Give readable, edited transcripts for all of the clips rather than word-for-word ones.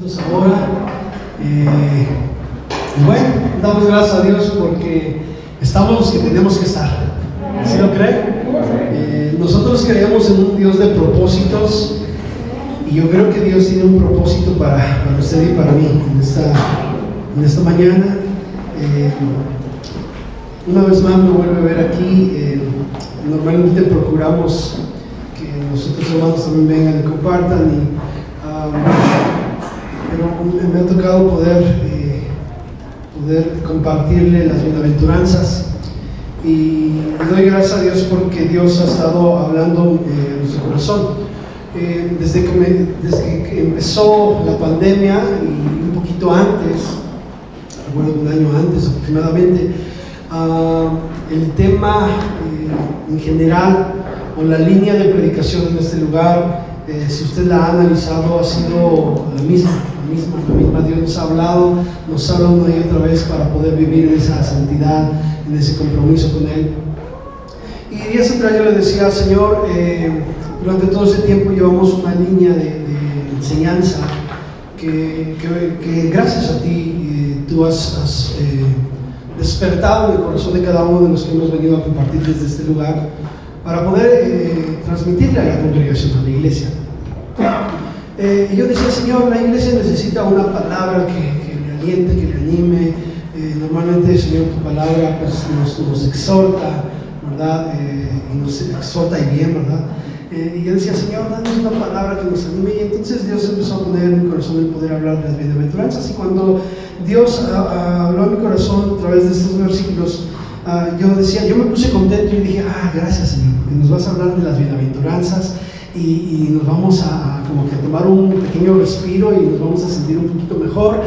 Entonces ahora, bueno, damos gracias a Dios porque estamos los que tenemos que estar. ¿Sí lo creen? Nosotros creemos en un Dios de propósitos y yo creo que Dios tiene un propósito para usted y para mí en esta mañana. Una vez más me vuelve a ver aquí. Normalmente procuramos que los otros hermanos también vengan y compartan, pero me ha tocado poder compartirle las bienaventuranzas y doy gracias a Dios porque Dios ha estado hablando en nuestro corazón. Desde que empezó la pandemia y un poquito antes, recuerdo un año antes aproximadamente, el tema en general o la línea de predicación en este lugar, si usted la ha analizado, ha sido la misma. Dios nos ha hablado una y otra vez para poder vivir en esa santidad, en ese compromiso con Él. Y días atrás yo le decía al Señor, durante todo ese tiempo llevamos una línea de enseñanza que gracias a ti tú has despertado en el corazón de cada uno de los que hemos venido a compartir desde este lugar para poder transmitirle a la congregación, a la iglesia. Y yo decía, Señor, la iglesia necesita una palabra que le aliente, que le anime. Normalmente, Señor, tu palabra pues, nos exhorta, ¿verdad? Y nos exhorta y bien, ¿verdad? Y yo decía, Señor, danos una palabra que nos anime. Y entonces Dios empezó a poner en mi corazón el poder hablar de las bienaventuranzas. Y cuando Dios habló en mi corazón a través de estos versículos, yo me puse contento y dije, gracias, Señor, porque nos vas a hablar de las bienaventuranzas y nos vamos a como que tomar un pequeño respiro y nos vamos a sentir un poquito mejor,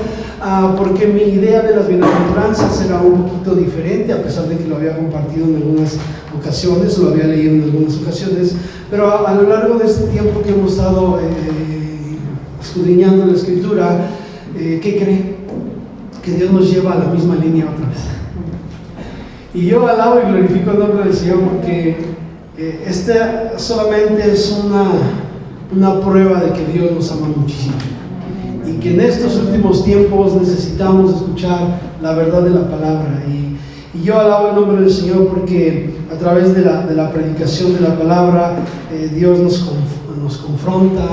porque mi idea de las bienaventuranzas era un poquito diferente, a pesar de que lo había compartido en algunas ocasiones, lo había leído en algunas ocasiones, pero a lo largo de este tiempo que hemos estado escudriñando la Escritura, ¿qué cree? Que Dios nos lleva a la misma línea otra vez. Y yo alabo y glorifico el nombre del Señor porque esta solamente es una prueba de que Dios nos ama muchísimo y que en estos últimos tiempos necesitamos escuchar la verdad de la palabra. Y yo alabo el nombre del Señor porque a través de la predicación de la palabra Dios nos confronta,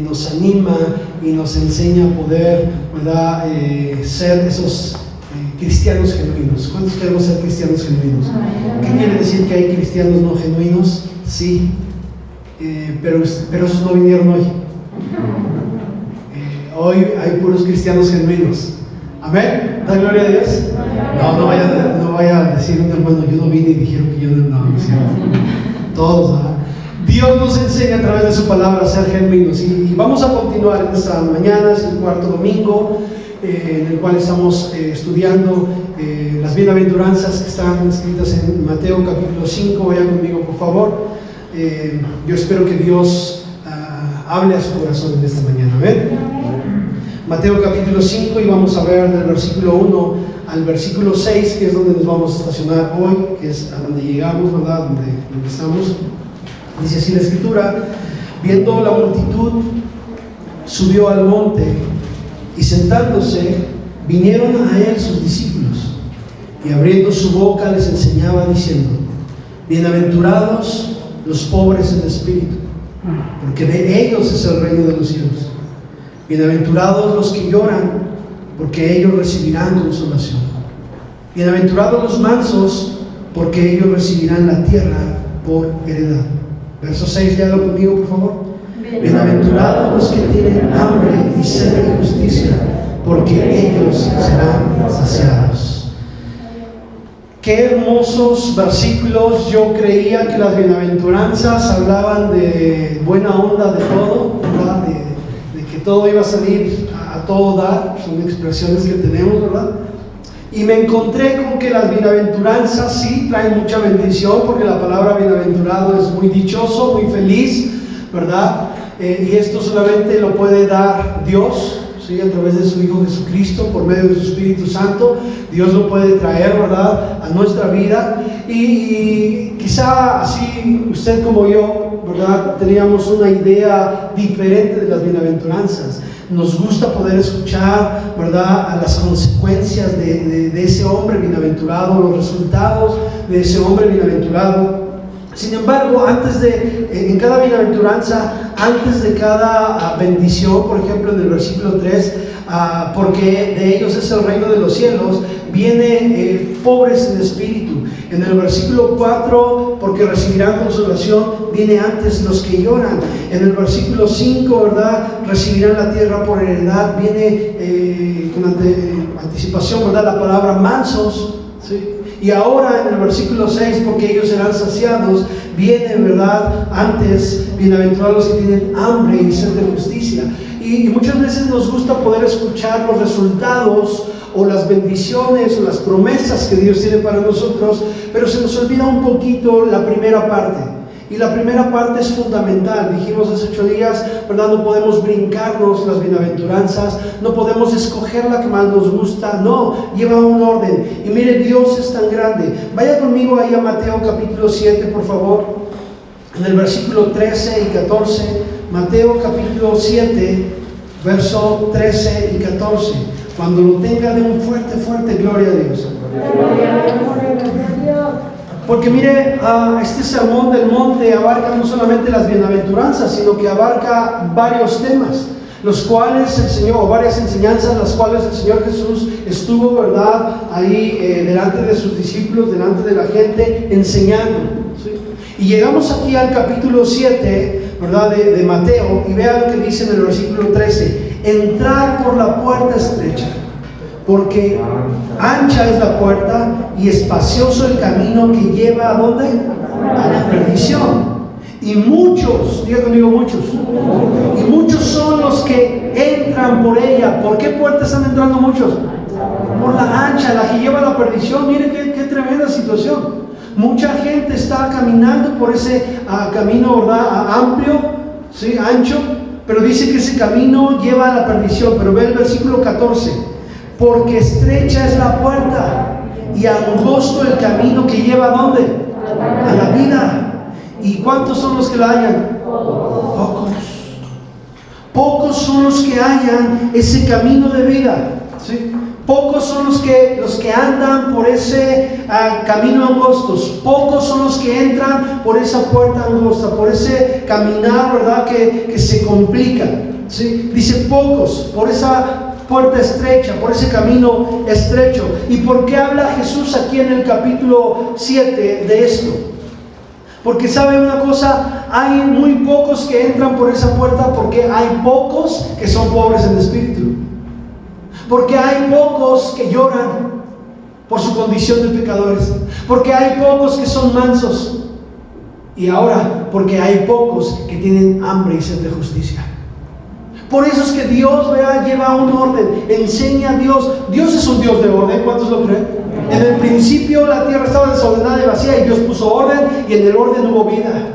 nos anima y nos enseña a poder, ¿verdad? Ser esos cristianos genuinos. ¿Cuántos queremos ser cristianos genuinos? ¿Qué quiere decir que hay cristianos no genuinos? Sí, pero esos no vinieron hoy. Hoy hay puros cristianos genuinos. Amén. ¿Da gloria a Dios? No vaya a decir un hermano, yo no vine y dijeron que yo no. Todos, ¿verdad? Dios nos enseña a través de su palabra a ser genuinos y vamos a continuar en esta mañana, es el cuarto domingo en el cual estamos estudiando las bienaventuranzas que están escritas en Mateo capítulo 5. Vaya conmigo, por favor. Yo espero que Dios hable a su corazón en esta mañana. ¿Ven? Mateo capítulo 5 y vamos a ver del versículo 1 al versículo 6, que es donde nos vamos a estacionar hoy, que es a donde llegamos, ¿verdad? Donde estamos. Dice así la Escritura: viendo la multitud, subió al monte y sentándose, vinieron a él sus discípulos, y abriendo su boca les enseñaba diciendo: bienaventurados los pobres en espíritu, porque de ellos es el reino de los cielos. Bienaventurados los que lloran, porque ellos recibirán consolación. Bienaventurados los mansos, porque ellos recibirán la tierra por heredad. Verso 6, léalo conmigo, por favor. Bienaventurados los que tienen hambre y sed de justicia, porque ellos serán saciados. Qué hermosos versículos. Yo creía que las bienaventuranzas hablaban de buena onda, de todo, ¿verdad? De que todo iba a salir a todo dar. Son expresiones que tenemos, ¿verdad? Y me encontré con que las bienaventuranzas sí traen mucha bendición, porque la palabra bienaventurado es muy dichoso, muy feliz, ¿verdad? Y esto solamente lo puede dar Dios, ¿sí? A través de su Hijo Jesucristo, por medio de su Espíritu Santo. Dios lo puede traer, ¿verdad?, a nuestra vida. Y quizá así usted como yo, ¿verdad?, teníamos una idea diferente de las bienaventuranzas. nos gusta poder escuchar, ¿verdad?, a las consecuencias de ese hombre bienaventurado, los resultados de ese hombre bienaventurado. Sin embargo, en cada bienaventuranza, antes de cada bendición, por ejemplo en el versículo 3, porque de ellos es el reino de los cielos, viene pobres en espíritu. En el versículo 4, porque recibirán consolación, viene antes los que lloran. En el versículo 5, ¿verdad?, recibirán la tierra por heredad, viene con anticipación, ¿verdad?, la palabra mansos, ¿sí? Y ahora en el versículo 6, porque ellos serán saciados, viene, ¿verdad?, antes, bienaventurados los que tienen hambre y sed de justicia. Y muchas veces nos gusta poder escuchar los resultados o las bendiciones o las promesas que Dios tiene para nosotros, pero se nos olvida un poquito la primera parte. Y la primera parte es fundamental. Dijimos hace 8 días, ¿verdad?, no podemos brincarnos las bienaventuranzas, no podemos escoger la que más nos gusta, no, lleva un orden. Y mire, Dios es tan grande. Vaya conmigo ahí a Mateo capítulo 7, por favor, en el versículo 13 y 14. Mateo capítulo 7, verso 13 y 14. Cuando lo tenga, de un fuerte, fuerte gloria a Dios. Porque mire, este sermón del monte abarca no solamente las bienaventuranzas, sino que abarca varios temas, los cuales el Señor, o varias enseñanzas, las cuales el Señor Jesús estuvo, ¿verdad?, ahí delante de sus discípulos, delante de la gente, enseñando, ¿sí? Y llegamos aquí al capítulo 7, ¿verdad?, de Mateo, y vea lo que dice en el versículo 13: entrar por la puerta estrecha, porque ancha es la puerta y espacioso el camino que lleva ¿a dónde? A la perdición. Y muchos, diga conmigo muchos, y muchos son los que entran por ella. ¿Por qué puerta están entrando muchos? Por la ancha, la que lleva a la perdición. Mire qué tremenda situación. Mucha gente está caminando por ese camino, ¿verdad?, amplio, ¿sí?, ancho, pero dice que ese camino lleva a la perdición. Pero ve el versículo 14: porque estrecha es la puerta y angosto el camino que lleva ¿a dónde? A la vida. ¿Y cuántos son los que la hallan? Pocos. Pocos son los que hallan ese camino de vida, ¿sí? Pocos son los que andan por ese camino angostos. Pocos son los que entran por esa puerta angosta, por ese caminar, ¿verdad?, que se complica, ¿sí? Dice pocos, por esa puerta estrecha, por ese camino estrecho. ¿Y por qué habla Jesús aquí en el capítulo 7 de esto? Porque sabe una cosa, hay muy pocos que entran por esa puerta, porque hay pocos que son pobres en espíritu. Porque hay pocos que lloran por su condición de pecadores. Porque hay pocos que son mansos. Y ahora, porque hay pocos que tienen hambre y sed de justicia. Por eso es que Dios, vea, lleva un orden, enseña a Dios. Dios es un Dios de orden, ¿cuántos lo creen? En el principio la tierra estaba desordenada y vacía, y Dios puso orden, y en el orden hubo vida.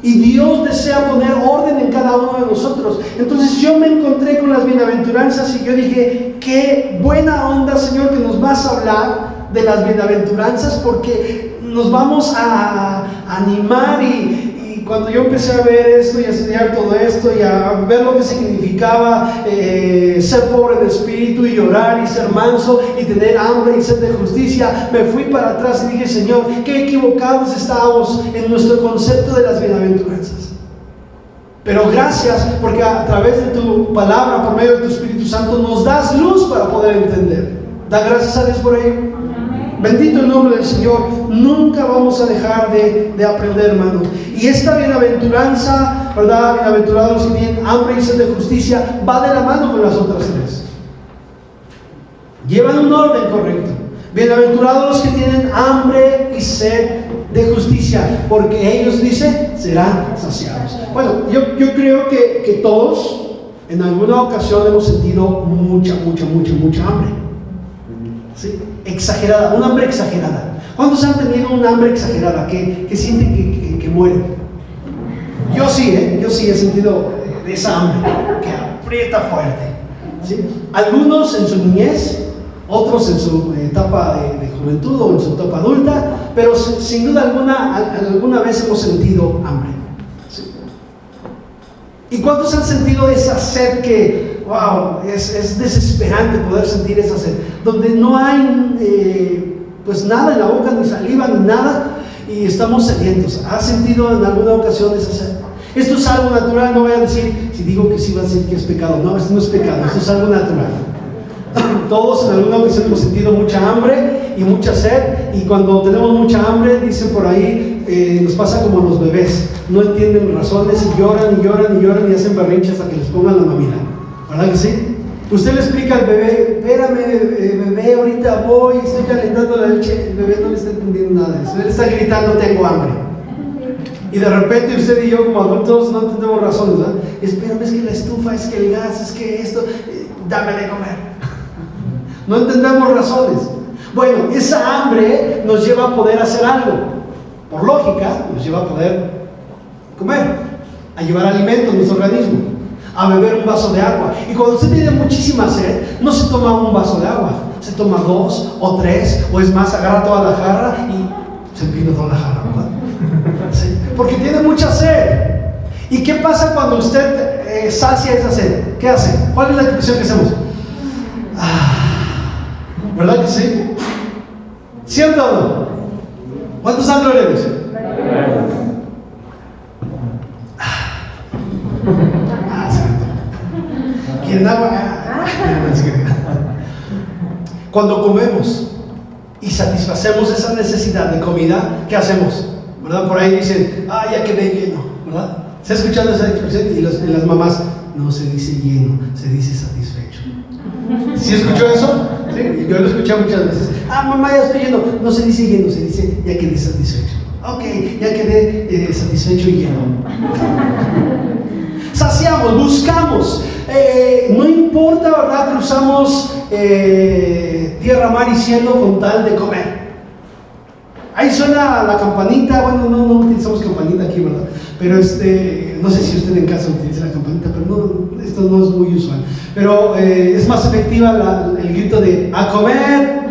Y Dios desea poner orden en cada uno de nosotros. Entonces yo me encontré con las bienaventuranzas y yo dije, qué buena onda, Señor, que nos vas a hablar de las bienaventuranzas, porque nos vamos a animar. Y cuando yo empecé a ver esto y a estudiar todo esto y a ver lo que significaba ser pobre de espíritu y llorar y ser manso y tener hambre y sed de justicia, me fui para atrás y dije, Señor, qué equivocados estábamos en nuestro concepto de las bienaventuranzas. Pero gracias, porque a través de tu palabra, por medio de tu Espíritu Santo, nos das luz para poder entender. Da gracias a Dios por ello. Bendito el nombre del Señor. Nunca vamos a dejar de aprender, hermano. Y esta bienaventuranza, ¿verdad? Bienaventurados los que tienen hambre y sed de justicia, va de la mano con las otras tres. Llevan un orden correcto. Bienaventurados los que tienen hambre y sed de justicia, porque ellos, dice, serán saciados. Bueno, yo creo que todos en alguna ocasión hemos sentido mucha hambre. ¿Sí? Exagerada, un hambre exagerada. ¿Cuántos han tenido un hambre exagerada que sienten que mueren? Yo sí he sentido de esa hambre que aprieta fuerte, ¿sí? Algunos en su niñez, otros en su etapa de juventud o en su etapa adulta, pero sin duda alguna vez hemos sentido hambre, ¿sí? ¿Y cuántos han sentido esa sed que wow, es desesperante poder sentir esa sed, donde no hay pues nada en la boca, ni saliva, ni nada, y estamos sedientos. ¿Has sentido en alguna ocasión esa sed? Esto es algo natural. No voy a decir, si digo que sí va a decir que es pecado. No, esto no es pecado, esto es algo natural. Todos en alguna ocasión hemos sentido mucha hambre y mucha sed, y cuando tenemos mucha hambre, dicen por ahí, nos pasa como los bebés, no entienden razones y lloran y lloran y lloran y hacen berrinches hasta que les pongan la mamila, ¿verdad que sí? Usted le explica al bebé, espérame bebé, ahorita voy, estoy calentando la leche, el bebé no le está entendiendo nada de eso, él está gritando, tengo hambre. Y de repente usted y yo como adultos no tenemos razones, ¿verdad? Espérame, es que la estufa, es que el gas, es que esto, dame de comer. No entendemos razones. Bueno, esa hambre nos lleva a poder hacer algo. Por lógica, nos lleva a poder comer, a llevar alimento a nuestro organismo, a beber un vaso de agua. Y cuando usted tiene muchísima sed, no se toma un vaso de agua, se toma 2 o 3, o es más, agarra toda la jarra y se empina toda la jarra, ¿verdad? ¿Sí? Porque tiene mucha sed. ¿Y qué pasa cuando usted sacia esa sed? ¿Qué hace? ¿Cuál es la expresión que hacemos? ¿Verdad que sí? ¿Cierto o no? ¿Cuántos dan gloria a Dios? ¿Quién da? Cuando comemos y satisfacemos esa necesidad de comida, ¿qué hacemos? ¿Verdad? Por ahí dicen, ya quedé lleno, ¿verdad? ¿Se ha escuchado esa expresión? Y las mamás, no se dice lleno, se dice satisfecho. ¿Sí escuchó eso? Sí, yo lo escuché muchas veces. Mamá, ya estoy lleno. No se dice lleno, se dice ya quedé satisfecho. Ok, ya quedé satisfecho y lleno. Saciamos, buscamos. No importa, ¿verdad? Cruzamos tierra, mar y cielo con tal de comer. Ahí suena la campanita. Bueno, no utilizamos campanita aquí, ¿verdad? Pero no sé si usted en casa utiliza la campanita, pero no, esto no es muy usual. Pero es más efectiva el grito de ¡a comer!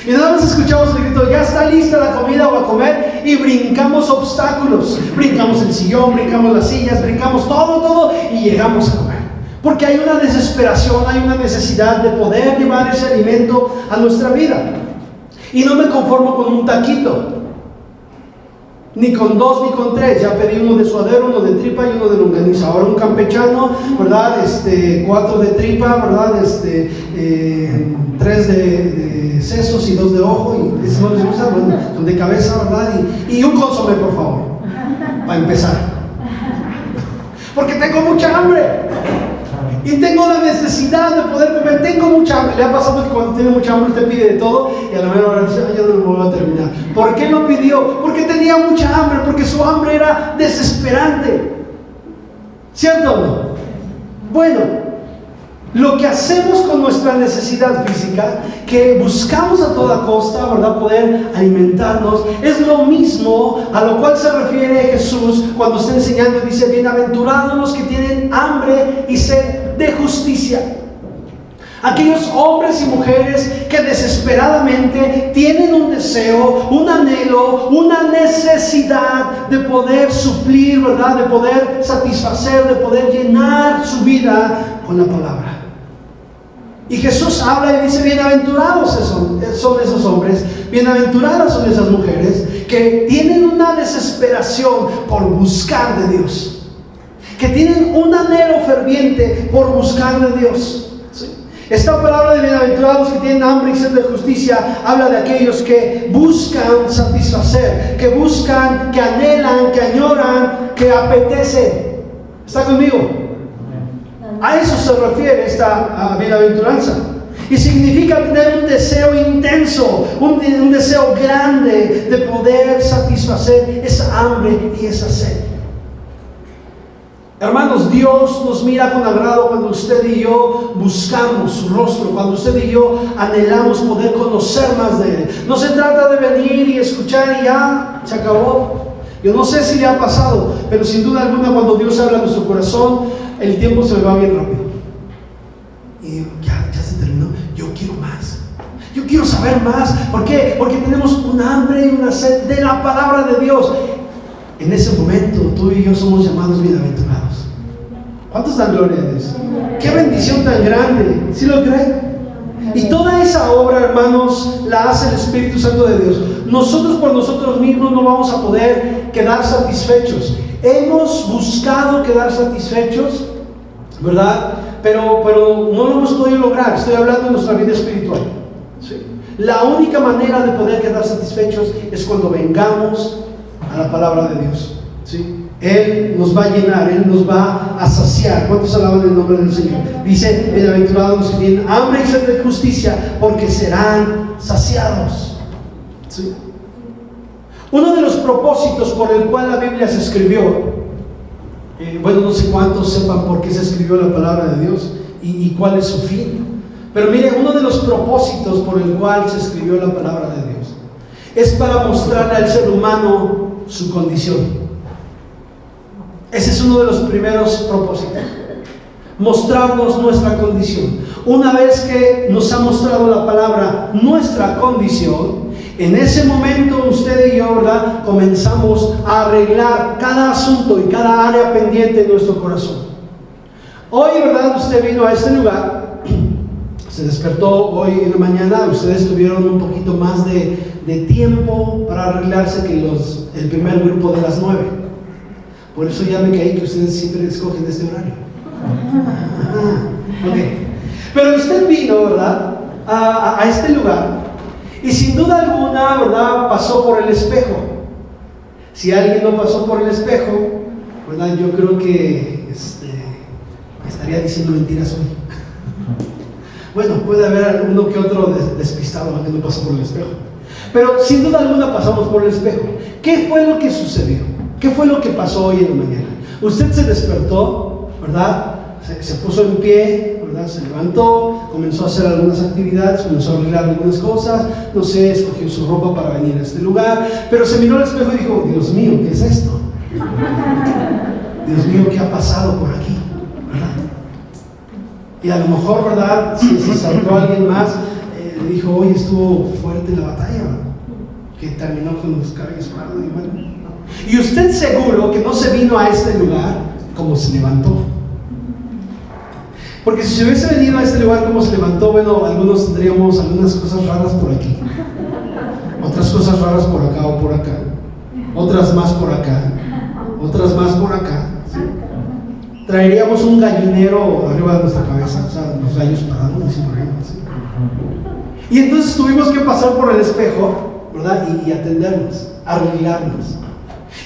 Y nada más escuchamos el grito, ya está lista la comida o a comer, y brincamos obstáculos, brincamos el sillón, brincamos las sillas, brincamos todo y llegamos a comer. Porque hay una desesperación, hay una necesidad de poder llevar ese alimento a nuestra vida. Y no me conformo con un taquito, ni con 2 ni con 3. Ya pedí uno de suadero, uno de tripa y uno de longaniza. Ahora un campechano, ¿verdad? 4 de tripa, ¿verdad? 3 de sesos y 2 de ojo, y eso no les gusta, bueno, son de cabeza, ¿verdad? Y un consomé, por favor, para empezar. Porque tengo mucha hambre. Y tengo la necesidad de poder comer, tengo mucha hambre. Le ha pasado que cuando tiene mucha hambre usted pide de todo y a la mera hora dice, ya no me voy a terminar. ¿Por qué lo pidió? Porque tenía mucha hambre, porque su hambre era desesperante. ¿Cierto o no? Bueno, lo que hacemos con nuestra necesidad física, que buscamos a toda costa, ¿verdad?, poder alimentarnos, es lo mismo a lo cual se refiere Jesús cuando está enseñando. Dice, bienaventurados los que tienen hambre y sed de justicia. Aquellos hombres y mujeres que desesperadamente tienen un deseo, un anhelo, una necesidad de poder suplir, ¿verdad?, de poder satisfacer, de poder llenar su vida con la palabra. Y Jesús habla y dice, bienaventurados son esos hombres, bienaventuradas son esas mujeres que tienen una desesperación por buscar de Dios, que tienen un anhelo ferviente por buscar de Dios. ¿Sí? Esta palabra de bienaventurados que tienen hambre y sed de justicia habla de aquellos que buscan satisfacer, que buscan, que anhelan, que añoran, que apetecen. ¿Está conmigo? A eso se refiere esta bienaventuranza. Y significa tener un deseo intenso, un deseo grande de poder satisfacer esa hambre y esa sed. Hermanos, Dios nos mira con agrado cuando usted y yo buscamos su rostro, cuando usted y yo anhelamos poder conocer más de Él. No se trata de venir y escuchar y ya, se acabó. Yo no sé si le ha pasado, pero sin duda alguna cuando Dios habla en nuestro corazón, el tiempo se me va bien rápido. Y digo, ya se terminó. Yo quiero más. Yo quiero saber más. ¿Por qué? Porque tenemos un hambre y una sed de la palabra de Dios. En ese momento, tú y yo somos llamados bienaventurados. ¿Cuántos dan gloria a Dios? grande. ¿Sí lo creen? Y toda esa obra, hermanos, la hace el Espíritu Santo de Dios. Nosotros por nosotros mismos no vamos a poder quedar satisfechos. Hemos buscado quedar satisfechos, ¿verdad? Pero no lo hemos podido lograr. Estoy hablando de nuestra vida espiritual, ¿sí? La única manera de poder quedar satisfechos es cuando vengamos a la palabra de Dios, ¿sí? Él nos va a llenar, Él nos va a saciar. ¿Cuántos alaban el nombre del Señor? Dice: bienaventurados los que tienen hambre y sed de justicia, porque serán saciados, ¿sí? Uno de los propósitos por el cual la Biblia se escribió, bueno, no sé cuántos sepan por qué se escribió la palabra de Dios y cuál es su fin. Pero mire, uno de los propósitos por el cual se escribió la palabra de Dios es para mostrarle al ser humano su condición. Ese es uno de los primeros propósitos, mostrarnos nuestra condición. Una vez que nos ha mostrado la palabra nuestra condición, en ese momento usted y yo, ¿verdad?, comenzamos a arreglar cada asunto y cada área pendiente de nuestro corazón. Hoy, ¿verdad?, usted vino a este lugar, se despertó hoy en la mañana, ustedes tuvieron un poquito más de tiempo para arreglarse que el primer grupo de las 9. Por eso ya me caí que ustedes siempre escogen este horario. Okay. Pero usted vino, ¿verdad?, a este lugar, y sin duda alguna, ¿verdad?, pasó por el espejo. Si alguien no pasó por el espejo, ¿verdad?, yo creo que estaría diciendo mentiras hoy. Bueno, puede haber uno que otro despistado que no pasó por el espejo, pero sin duda alguna pasamos por el espejo. ¿Qué fue lo que sucedió? ¿Qué fue lo que pasó hoy en la mañana? Usted se despertó, ¿verdad? Se puso en pie, ¿verdad? Se levantó, comenzó a hacer algunas actividades, comenzó a arreglar algunas cosas, no sé, escogió su ropa para venir a este lugar, pero se miró al espejo y dijo: Dios mío, ¿qué es esto? Dios mío, ¿qué ha pasado por aquí? ¿Verdad? Y a lo mejor, ¿verdad?, si se saltó alguien más, le dijo: hoy estuvo fuerte la batalla, ¿verdad?, que terminó con los cabellos parados. Y bueno, y usted seguro que no se vino a este lugar como se levantó. Porque si se hubiese venido a este lugar como se levantó, bueno, algunos tendríamos algunas cosas raras por aquí, otras cosas raras por acá o por acá, otras más por acá, otras más por acá, ¿sí? Traeríamos un gallinero arriba de nuestra cabeza, o sea, los gallos parados, sin problema, ¿sí? Y entonces tuvimos que pasar por el espejo, ¿verdad?, y atendernos, arreglarnos.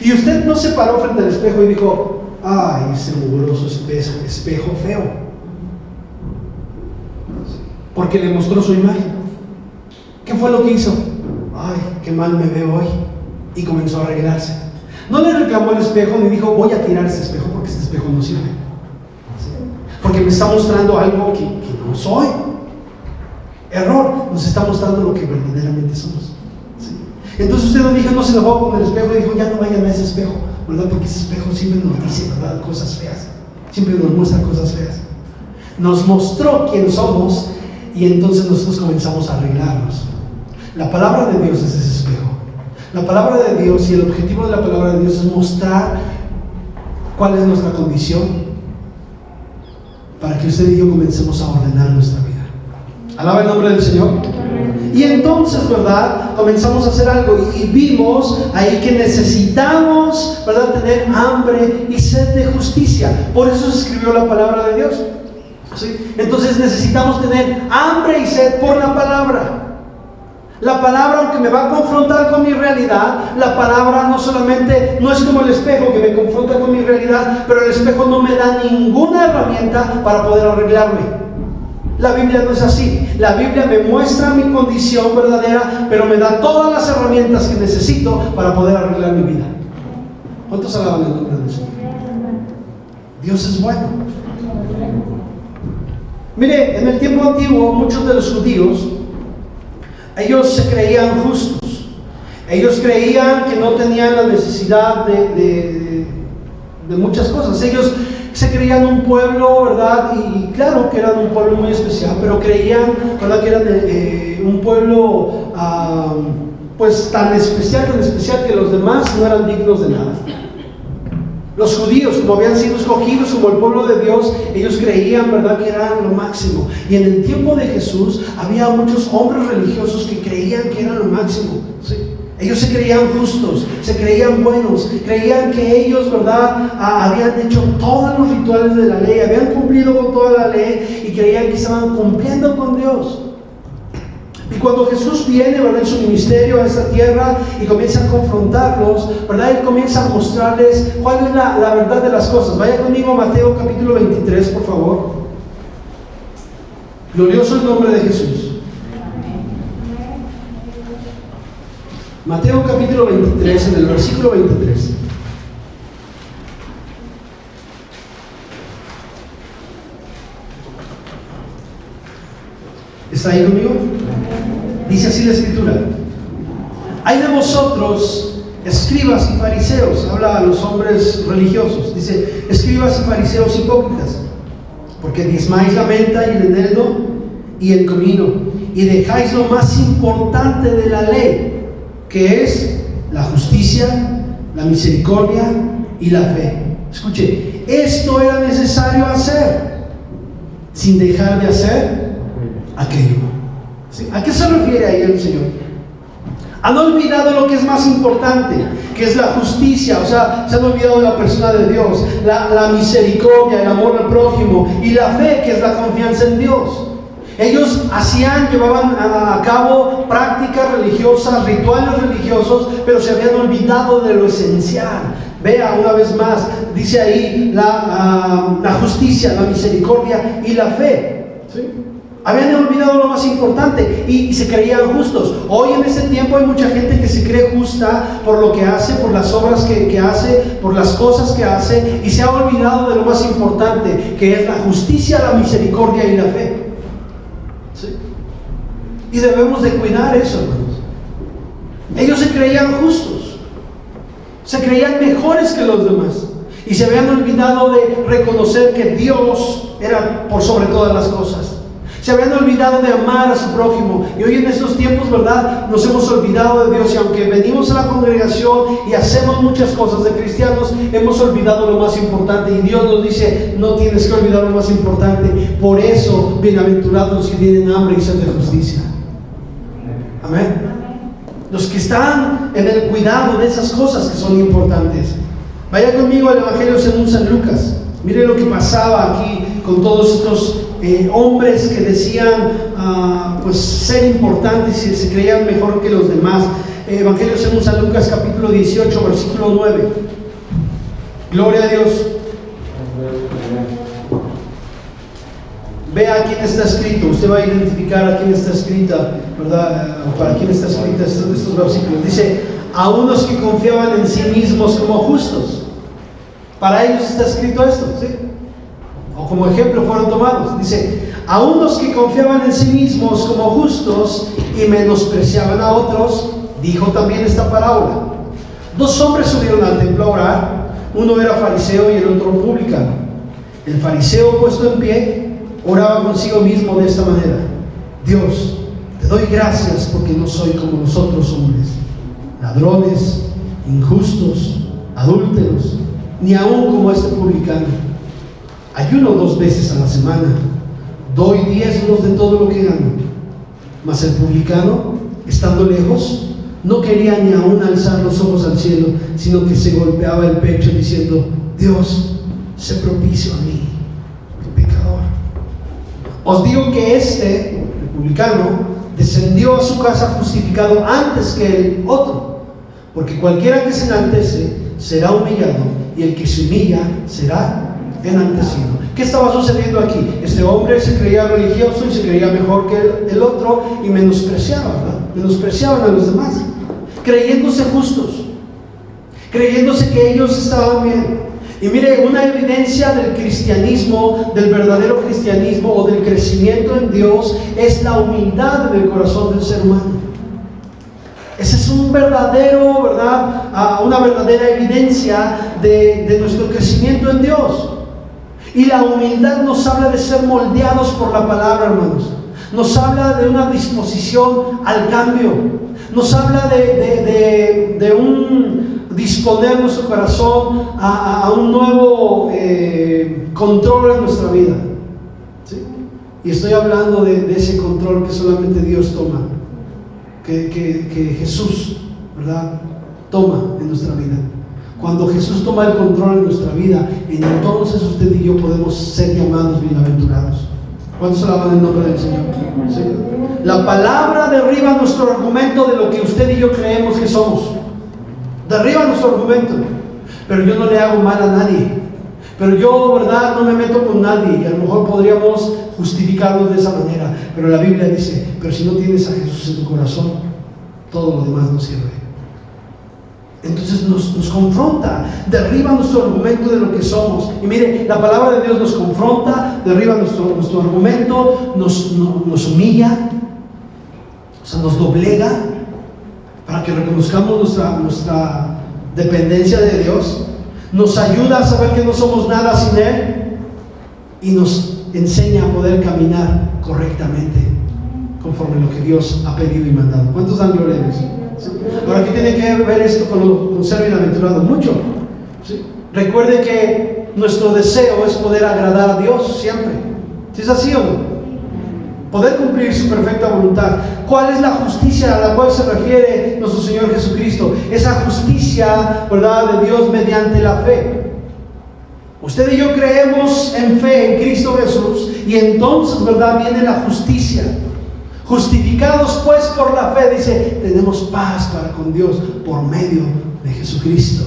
Y usted no se paró frente al espejo y dijo: ay, ese mugroso espejo feo, porque le mostró su imagen. ¿Qué fue lo que hizo? Ay, qué mal me veo hoy, y comenzó a arreglarse. No le reclamó el espejo ni dijo: voy a tirar este espejo porque este espejo no sirve, ¿sí?, porque me está mostrando algo que no soy. Error, nos está mostrando lo que verdaderamente somos, ¿sí? Entonces usted no se enojó con el espejo y dijo: ya no vayan a ese espejo, ¿verdad?, porque ese espejo siempre nos dice, ¿verdad?, cosas feas, siempre nos muestra cosas feas. Nos mostró quién somos, y entonces nosotros comenzamos a arreglarnos. La palabra de Dios es ese espejo. La palabra de Dios, y el objetivo de la palabra de Dios es mostrar cuál es nuestra condición, para que usted y yo comencemos a ordenar nuestra vida. Alaba el nombre del Señor. Y entonces, ¿verdad?, comenzamos a hacer algo y vimos ahí que necesitamos, ¿verdad?, tener hambre y sed de justicia. Por eso se escribió la palabra de Dios, ¿sí? Entonces necesitamos tener hambre y sed por la palabra. La palabra, aunque me va a confrontar con mi realidad, la palabra no es como el espejo que me confronta con mi realidad, pero el espejo no me da ninguna herramienta para poder arreglarme. La Biblia no es así. La Biblia me muestra mi condición verdadera, pero me da todas las herramientas que necesito para poder arreglar mi vida. ¿Cuántos alaban el nombre de Dios? Dios es bueno. Mire, en el tiempo antiguo, muchos de los judíos, ellos se creían justos. Ellos creían que no tenían la necesidad de muchas cosas. Ellos se creían un pueblo, ¿verdad? Y claro que eran un pueblo muy especial, pero creían, ¿verdad?, que eran un pueblo pues tan especial que los demás no eran dignos de nada. Los judíos, como habían sido escogidos como el pueblo de Dios, ellos creían, ¿verdad?, que eran lo máximo. Y en el tiempo de Jesús había muchos hombres religiosos que creían que eran lo máximo, ¿sí? Ellos se creían justos, se creían buenos, creían que ellos, ¿verdad?, habían hecho todos los rituales de la ley, habían cumplido con toda la ley y creían que estaban cumpliendo con Dios. Y cuando Jesús viene, ¿verdad?, en su ministerio a esta tierra y comienza a confrontarlos, ¿verdad?, Él comienza a mostrarles cuál es la verdad de las cosas. Vaya conmigo a Mateo capítulo 23, por favor. Glorioso el nombre de Jesús. Mateo capítulo 23, en el versículo 23. ¿Está ahí conmigo? Dice así la Escritura: hay de vosotros, escribas y fariseos, habla a los hombres religiosos, dice: escribas y fariseos hipócritas, porque diezmáis la menta y el eneldo y el comino, y dejáis lo más importante de la ley, que es la justicia, la misericordia y la fe. Escuche, esto era necesario hacer, sin dejar de hacer aquello. ¿Sí? ¿A qué se refiere ahí el Señor? Han olvidado lo que es más importante, que es la justicia. O sea, se han olvidado de la persona de Dios, la misericordia, el amor al prójimo, y la fe, que es la confianza en Dios. Ellos llevaban a cabo prácticas religiosas, rituales religiosos, pero se habían olvidado de lo esencial. Vea una vez más, dice ahí la justicia, la misericordia y la fe, ¿sí? Habían olvidado lo más importante y se creían justos. Hoy en este tiempo hay mucha gente que se cree justa por lo que hace, por las obras que hace, por las cosas que hace, y se ha olvidado de lo más importante, que es la justicia, la misericordia y la fe. ¿Sí? Y debemos de cuidar eso, hermanos. Ellos se creían justos, se creían mejores que los demás, y se habían olvidado de reconocer que Dios era por sobre todas las cosas. Se habían olvidado de amar a su prójimo. Y hoy en estos tiempos, ¿verdad?, nos hemos olvidado de Dios. Y aunque venimos a la congregación y hacemos muchas cosas de cristianos, hemos olvidado lo más importante. Y Dios nos dice: no tienes que olvidar lo más importante. Por eso, bienaventurados los que tienen hambre y sed de justicia. Amén. Los que están en el cuidado de esas cosas que son importantes. Vaya conmigo al Evangelio según San Lucas. Mire lo que pasaba aquí con todos estos hombres que decían pues ser importantes y se creían mejor que los demás. Evangelio según San Lucas capítulo 18 versículo 9. Gloria a Dios. Vea a quién está escrito. Usted va a identificar a quién está escrita, ¿verdad? Para quién está escrita estos versículos. Dice: a unos que confiaban en sí mismos como justos. Para ellos está escrito esto, ¿sí? O como ejemplo fueron tomados. Dice: a unos que confiaban en sí mismos como justos y menospreciaban a otros, dijo también esta parábola. Dos hombres subieron al templo a orar. Uno era fariseo y el otro publicano. El fariseo, puesto en pie, oraba consigo mismo de esta manera: Dios, te doy gracias porque no soy como los otros hombres, ladrones, injustos, adúlteros, ni aún como este publicano. Ayuno 2 veces a la semana, doy diezmos de todo lo que gano. Mas el publicano, estando lejos, no quería ni aún alzar los ojos al cielo, sino que se golpeaba el pecho diciendo: Dios, sé propicio a mí, pecador. Os digo que este, el publicano, descendió a su casa justificado antes que el otro, porque cualquiera que se enaltece será humillado, y el que se humilla será enaltecido. ¿Qué estaba sucediendo aquí? Este hombre se creía religioso y se creía mejor que el otro, y menospreciaba, ¿verdad? Menospreciaban a los demás, creyéndose justos, creyéndose que ellos estaban bien. Y mire, una evidencia del cristianismo, del verdadero cristianismo o del crecimiento en Dios, es la humildad en el corazón del ser humano. Ese es un verdadero, ¿verdad? Una verdadera evidencia de nuestro crecimiento en Dios. Y la humildad nos habla de ser moldeados por la palabra, hermanos. Nos habla de una disposición al cambio. Nos habla de un disponer nuestro corazón a un nuevo control en nuestra vida. ¿Sí? Y estoy hablando de ese control que solamente Dios toma, que Jesús, ¿verdad?, toma en nuestra vida. Cuando Jesús toma el control en nuestra vida, entonces usted y yo podemos ser llamados bienaventurados. ¿Cuántos alaban el nombre del Señor? ¿Sí? La palabra derriba nuestro argumento de lo que usted y yo creemos que somos. Derriba nuestro argumento. Pero yo no le hago mal a nadie. Pero yo, ¿verdad?, no me meto con nadie. Y a lo mejor podríamos justificarnos de esa manera. Pero la Biblia dice, pero si no tienes a Jesús en tu corazón, todo lo demás no sirve. Entonces nos confronta, derriba nuestro argumento de lo que somos. Y mire, la palabra de Dios nos confronta, derriba nuestro argumento, nos humilla, o sea, nos doblega para que reconozcamos nuestra dependencia de Dios. Nos ayuda a saber que no somos nada sin Él y nos enseña a poder caminar correctamente conforme a lo que Dios ha pedido y mandado. ¿Cuántos dan gloria a Dios? ¿Sí? Ahora, ¿qué tiene que ver esto con ser bienaventurado? Mucho. ¿Sí? Recuerde que nuestro deseo es poder agradar a Dios siempre. ¿Sí es así o no? Poder cumplir su perfecta voluntad. ¿Cuál es la justicia a la cual se refiere nuestro Señor Jesucristo? Esa justicia, ¿verdad?, de Dios mediante la fe. Usted y yo creemos en fe en Cristo Jesús y entonces, ¿verdad?, viene la justicia. Justificados pues por la fe, dice, tenemos paz para con Dios por medio de Jesucristo.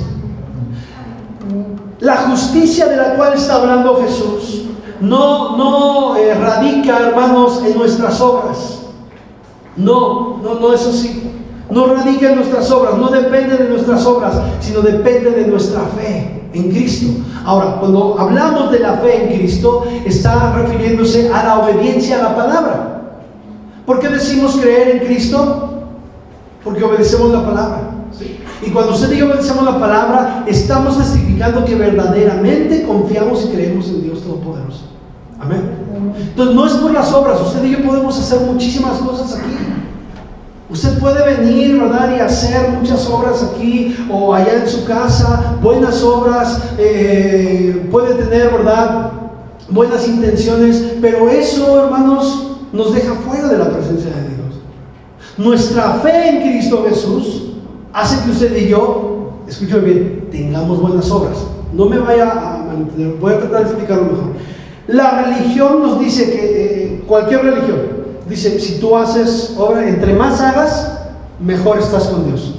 La justicia de la cual está hablando Jesús no radica, hermanos, en nuestras obras. No es así. No radica en nuestras obras, no depende de nuestras obras, sino depende de nuestra fe en Cristo. Ahora, cuando hablamos de la fe en Cristo, está refiriéndose a la obediencia a la palabra. ¿Por qué decimos creer en Cristo? Porque obedecemos la palabra. ¿Sí? Y cuando usted y yo obedecemos la palabra, estamos testificando que verdaderamente confiamos y creemos en Dios Todopoderoso. Amén. Entonces no es por las obras. Usted y yo podemos hacer muchísimas cosas aquí. Usted puede venir, ¿verdad?, y hacer muchas obras aquí o allá en su casa, buenas obras, puede tener, ¿verdad?, buenas intenciones, pero eso, hermanos, nos deja fuera de la presencia de Dios. Nuestra fe en Cristo Jesús hace que usted y yo, escúchame bien, tengamos buenas obras. No me vaya a mantener, voy a tratar de explicarlo mejor. La religión nos dice que, cualquier religión, dice, si tú haces obra, entre más hagas, mejor estás con Dios.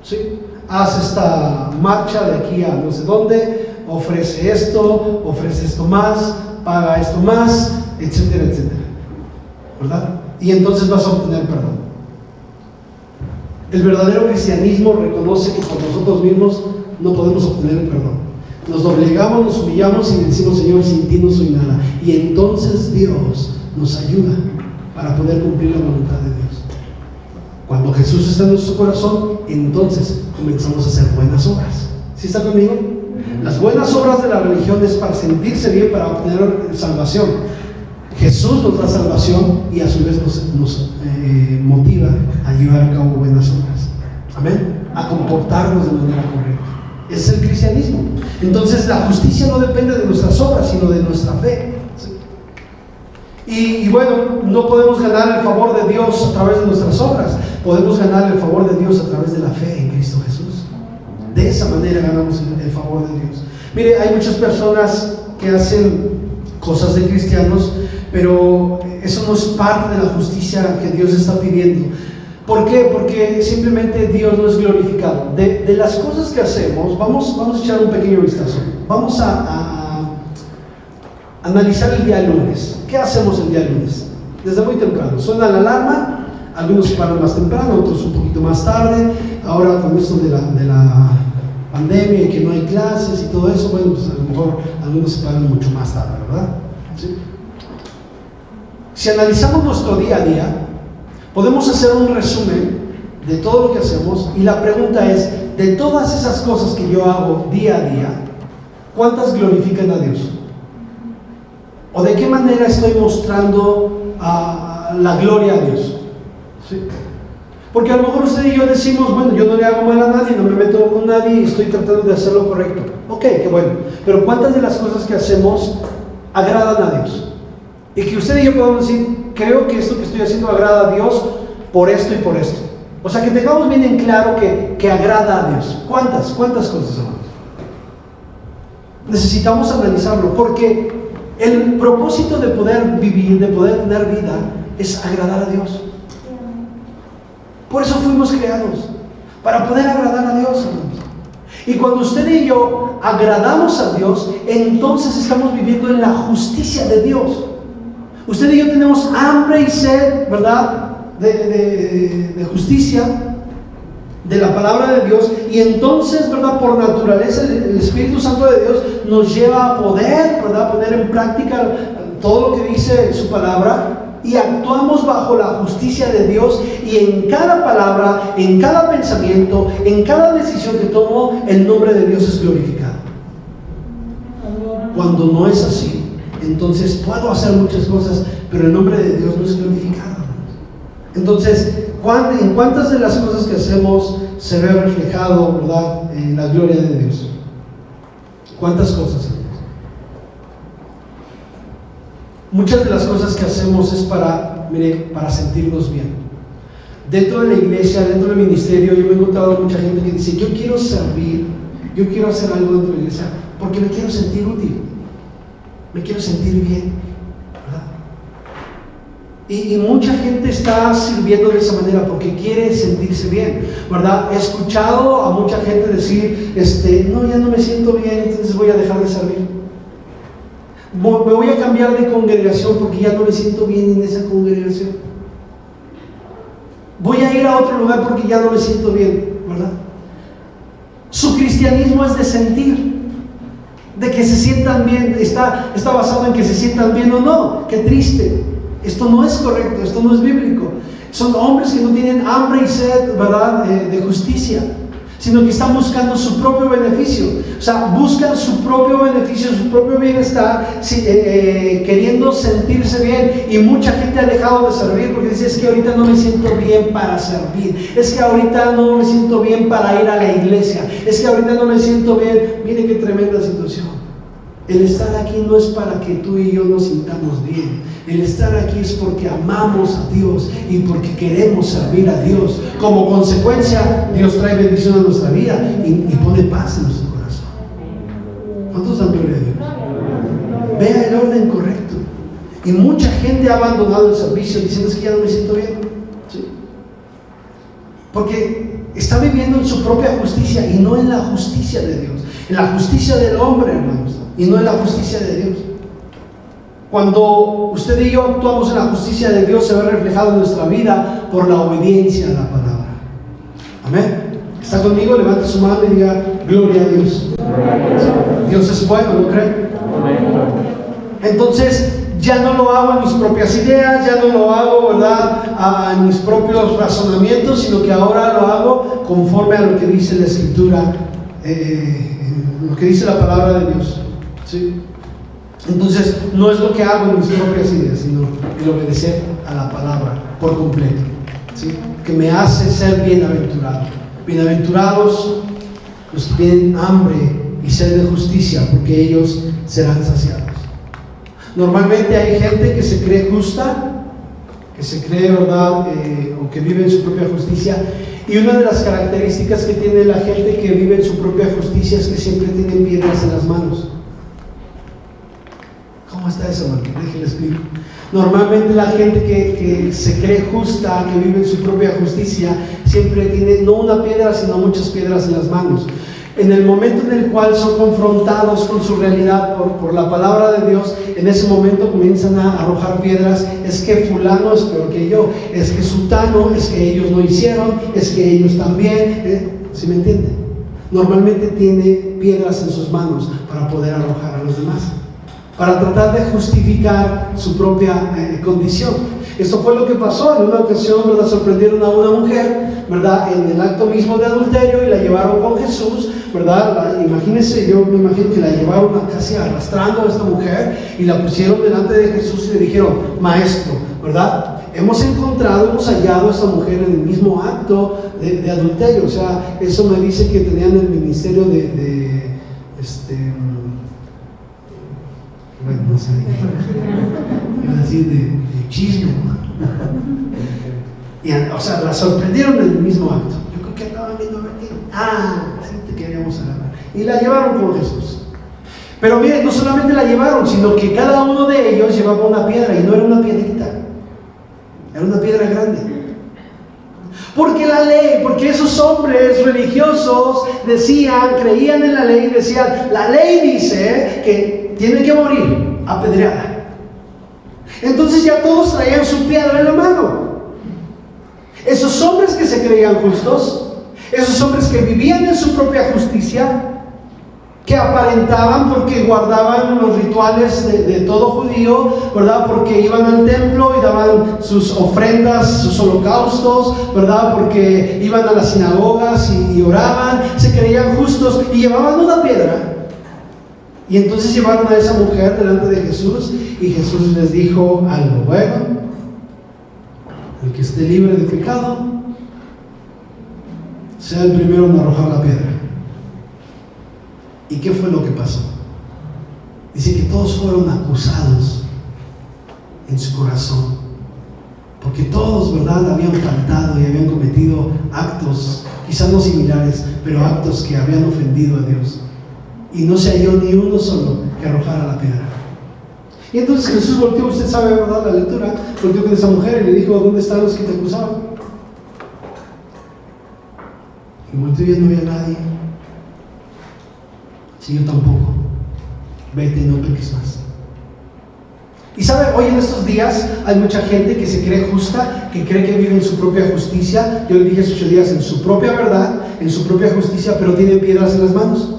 ¿Sí? Haz esta marcha de aquí a no sé dónde, ofrece esto más, paga esto más, etcétera, etcétera. ¿Verdad? Y entonces vas a obtener perdón. El verdadero cristianismo reconoce que por nosotros mismos no podemos obtener el perdón. Nos doblegamos, nos humillamos y decimos, Señor, sin ti no soy nada. Y entonces Dios nos ayuda para poder cumplir la voluntad de Dios. Cuando Jesús está en nuestro corazón, entonces comenzamos a hacer buenas obras. ¿Sí está conmigo? Las buenas obras de la religión es para sentirse bien, para obtener salvación. Jesús nos da salvación y a su vez nos motiva a llevar a cabo buenas obras. Amén. A comportarnos de manera correcta. Es el cristianismo. Entonces la justicia no depende de nuestras obras, sino de nuestra fe. ¿Sí? Y bueno, no podemos ganar el favor de Dios a través de nuestras obras. Podemos ganar el favor de Dios a través de la fe en Cristo Jesús. De esa manera ganamos el favor de Dios. Mire, hay muchas personas que hacen cosas de cristianos, pero eso no es parte de la justicia que Dios está pidiendo. ¿Por qué? Porque simplemente Dios no es glorificado. De las cosas que hacemos, vamos a echar un pequeño vistazo. Vamos a analizar el día lunes. ¿Qué hacemos el día lunes? Desde muy temprano. Suena la alarma, algunos se paran más temprano, otros un poquito más tarde. Ahora con esto de la pandemia y que no hay clases y todo eso, bueno, pues a lo mejor algunos se paran mucho más tarde, ¿verdad? ¿Sí? Si analizamos nuestro día a día, podemos hacer un resumen de todo lo que hacemos y la pregunta es, de todas esas cosas que yo hago día a día, ¿cuántas glorifican a Dios? ¿O de qué manera estoy mostrando la gloria a Dios? ¿Sí? Porque a lo mejor usted y yo decimos, bueno, yo no le hago mal a nadie, no me meto con nadie y estoy tratando de hacer lo correcto. Ok, qué bueno. Pero ¿cuántas de las cosas que hacemos agradan a Dios? Y que usted y yo podamos decir, creo que esto que estoy haciendo agrada a Dios por esto y por esto. O sea, que tengamos bien en claro que agrada a Dios. ¿Cuántas cosas, hermanos? Necesitamos analizarlo, porque el propósito de poder vivir, de poder tener vida, es agradar a Dios. Por eso fuimos creados, para poder agradar a Dios, hermanos. Y cuando usted y yo agradamos a Dios, entonces estamos viviendo en la justicia de Dios. Usted y yo tenemos hambre y sed, ¿verdad?, de justicia, de la palabra de Dios, y entonces, ¿verdad?, por naturaleza el Espíritu Santo de Dios nos lleva a poder, ¿verdad?, poner en práctica todo lo que dice su palabra, y actuamos bajo la justicia de Dios, y en cada palabra, en cada pensamiento, en cada decisión que tomo, el nombre de Dios es glorificado. Cuando no es así, entonces puedo hacer muchas cosas, pero el nombre de Dios no es glorificado. Entonces, ¿en cuántas de las cosas que hacemos se ve reflejado, ¿verdad?, la gloria de Dios? ¿Cuántas cosas? Muchas de las cosas que hacemos es para sentirnos bien. Dentro de la iglesia, dentro del ministerio, yo me he encontrado mucha gente que dice, yo quiero servir, yo quiero hacer algo dentro de la iglesia porque me quiero sentir útil, me quiero sentir bien, ¿verdad? Y mucha gente está sirviendo de esa manera porque quiere sentirse bien, ¿verdad? He escuchado a mucha gente decir, no, ya no me siento bien, entonces voy a dejar de servir. Me voy a cambiar de congregación porque ya no me siento bien en esa congregación. Voy a ir a otro lugar porque ya no me siento bien, ¿verdad? Su cristianismo es de sentir, de que se sientan bien, está basado en que se sientan bien o no. Qué triste. Esto no es correcto, esto no es bíblico. Son hombres que no tienen hambre y sed, ¿verdad?, de justicia, sino que están buscando su propio beneficio. O sea, buscan su propio beneficio, su propio bienestar, queriendo sentirse bien. Y mucha gente ha dejado de servir porque dice, es que ahorita no me siento bien para servir, es que ahorita no me siento bien para ir a la iglesia, es que ahorita no me siento bien. Mire qué tremenda situación. El estar aquí no es para que tú y yo nos sintamos bien. El estar aquí es porque amamos a Dios y porque queremos servir a Dios. Como consecuencia, Dios trae bendición a nuestra vida y pone paz en nuestro corazón. ¿Cuántos dan gloria a Dios? Vea el orden correcto. Y mucha gente ha abandonado el servicio diciendo, es que ya no me siento bien. ¿Sí? Porque está viviendo en su propia justicia y no en la justicia de Dios. En la justicia del hombre, hermanos, y no en la justicia de Dios. Cuando usted y yo actuamos en la justicia de Dios, se ve reflejado en nuestra vida por la obediencia a la palabra. Amén. ¿Está conmigo? Levante su mano y diga, gloria a Dios. Dios es bueno, ¿no cree? Entonces, ya no lo hago en mis propias ideas, ya no lo hago, ¿verdad?, en mis propios razonamientos, sino que ahora lo hago conforme a lo que dice la Escritura, lo que dice la palabra de Dios. ¿Sí? Entonces, no es lo que hago en mis propias ideas, sino el obedecer a la palabra por completo. ¿Sí? Que me hace ser bienaventurado. Bienaventurados los que tienen hambre y sed de justicia, porque ellos serán saciados. Normalmente hay gente que se cree justa, que se cree, ¿verdad?, o que vive en su propia justicia. Y una de las características que tiene la gente que vive en su propia justicia es que siempre tienen piedras en las manos. ¿Cómo está eso, hermano? Déjenle explicar. Normalmente la gente que se cree justa, que vive en su propia justicia, siempre tiene no una piedra, sino muchas piedras en las manos. En el momento en el cual son confrontados con su realidad por la palabra de Dios, en ese momento comienzan a arrojar piedras. Es que fulano es peor que yo, es que sutano, es que ellos no hicieron, es que ellos también. ¿Sí me entiende? Normalmente tiene piedras en sus manos para poder arrojar a los demás, para tratar de justificar su propia condición. Esto fue lo que pasó. En una ocasión, ¿verdad?, sorprendieron a una mujer, ¿verdad?, en el acto mismo de adulterio, y la llevaron con Jesús, ¿verdad? Imagínense, yo me imagino que la llevaron casi arrastrando a esta mujer y la pusieron delante de Jesús y le dijeron, maestro, ¿verdad? hemos hallado a esta mujer en el mismo acto de adulterio. O sea, eso me dice que tenían el ministerio bueno, no sé, iba a decir de chisme. Y, o sea, la sorprendieron en el mismo acto. Yo creo que andaban viendo a ver qué. Sí te queríamos agarrar. Y la llevaron con Jesús. Pero miren, no solamente la llevaron, sino que cada uno de ellos llevaba una piedra, y no era una piedrita, era una piedra grande. Porque la ley, porque esos hombres religiosos creían en la ley y decían, la ley dice que tiene que morir apedreada. Entonces ya todos traían su piedra en la mano. Esos hombres que se creían justos, esos hombres que vivían en su propia justicia, que aparentaban porque guardaban los rituales de todo judío, ¿verdad? Porque iban al templo y daban sus ofrendas, sus holocaustos, ¿verdad? Porque iban a las sinagogas y oraban, se creían justos y llevaban una piedra. Y entonces llevaron a esa mujer delante de Jesús, y Jesús les dijo algo: bueno, el que esté libre de pecado sea el primero en arrojar la piedra. ¿Y qué fue lo que pasó? Dice que todos fueron acusados en su corazón, porque todos, ¿verdad?, habían faltado y habían cometido actos, quizás no similares, pero actos que habían ofendido a Dios. Y no se halló ni uno solo que arrojara la piedra. Y entonces Jesús volteó, usted sabe, ¿verdad?, la lectura, volteó con esa mujer y le dijo: ¿dónde están los que te acusaban? Y volteó y no había nadie. Sí, yo tampoco. Vete y no peques más. Y sabe, hoy en estos días hay mucha gente que se cree justa, que cree que vive en su propia justicia. Yo le dije hace 8 días, en su propia verdad, en su propia justicia, pero tienen piedras en las manos.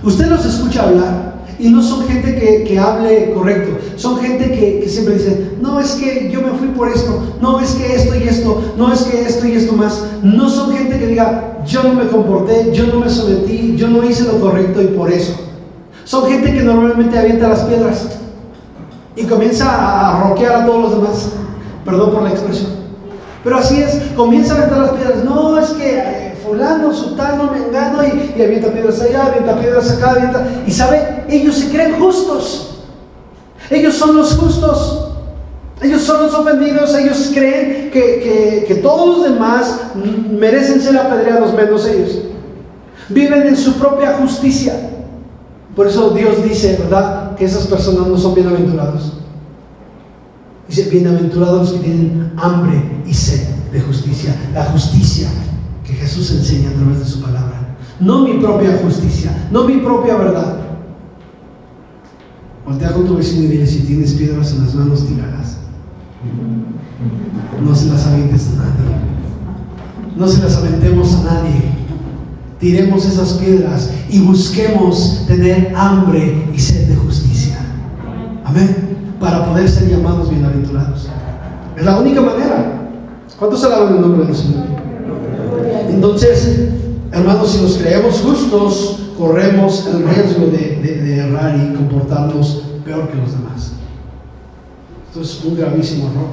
Usted los escucha hablar y no son gente que hable correcto. Son gente que siempre dice: no, es que yo me fui por esto, no, es que esto y esto, no, es que esto y esto más. No son gente que diga: yo no me comporté, yo no me sometí, yo no hice lo correcto y por eso. Son gente que normalmente avienta las piedras y comienza a roquear a todos los demás. Perdón por la expresión, pero así es, comienza a aventar las piedras. No, es que fulano, sutano, mengano, y avienta piedras allá, avienta piedras acá, avienta. Y sabe, ellos se creen justos. Ellos son los justos. Ellos son los ofendidos. Ellos creen que todos los demás merecen ser apedreados menos ellos. Viven en su propia justicia. Por eso Dios dice, ¿verdad?, que esas personas no son bienaventurados. Dice: bienaventurados los que tienen hambre y sed de justicia. La justicia que Jesús enseña a través de su palabra. No mi propia justicia, no mi propia verdad. Voltea con tu vecino y dile: si tienes piedras en las manos, tíralas. No se las avientes a nadie. No se las aventemos a nadie. Tiremos esas piedras y busquemos tener hambre y sed de justicia. Amén. Para poder ser llamados bienaventurados. Es la única manera. ¿Cuántos alaban el nombre del Señor? Entonces, hermanos, si nos creemos justos, corremos el riesgo de errar y comportarnos peor que los demás. Esto es un gravísimo error.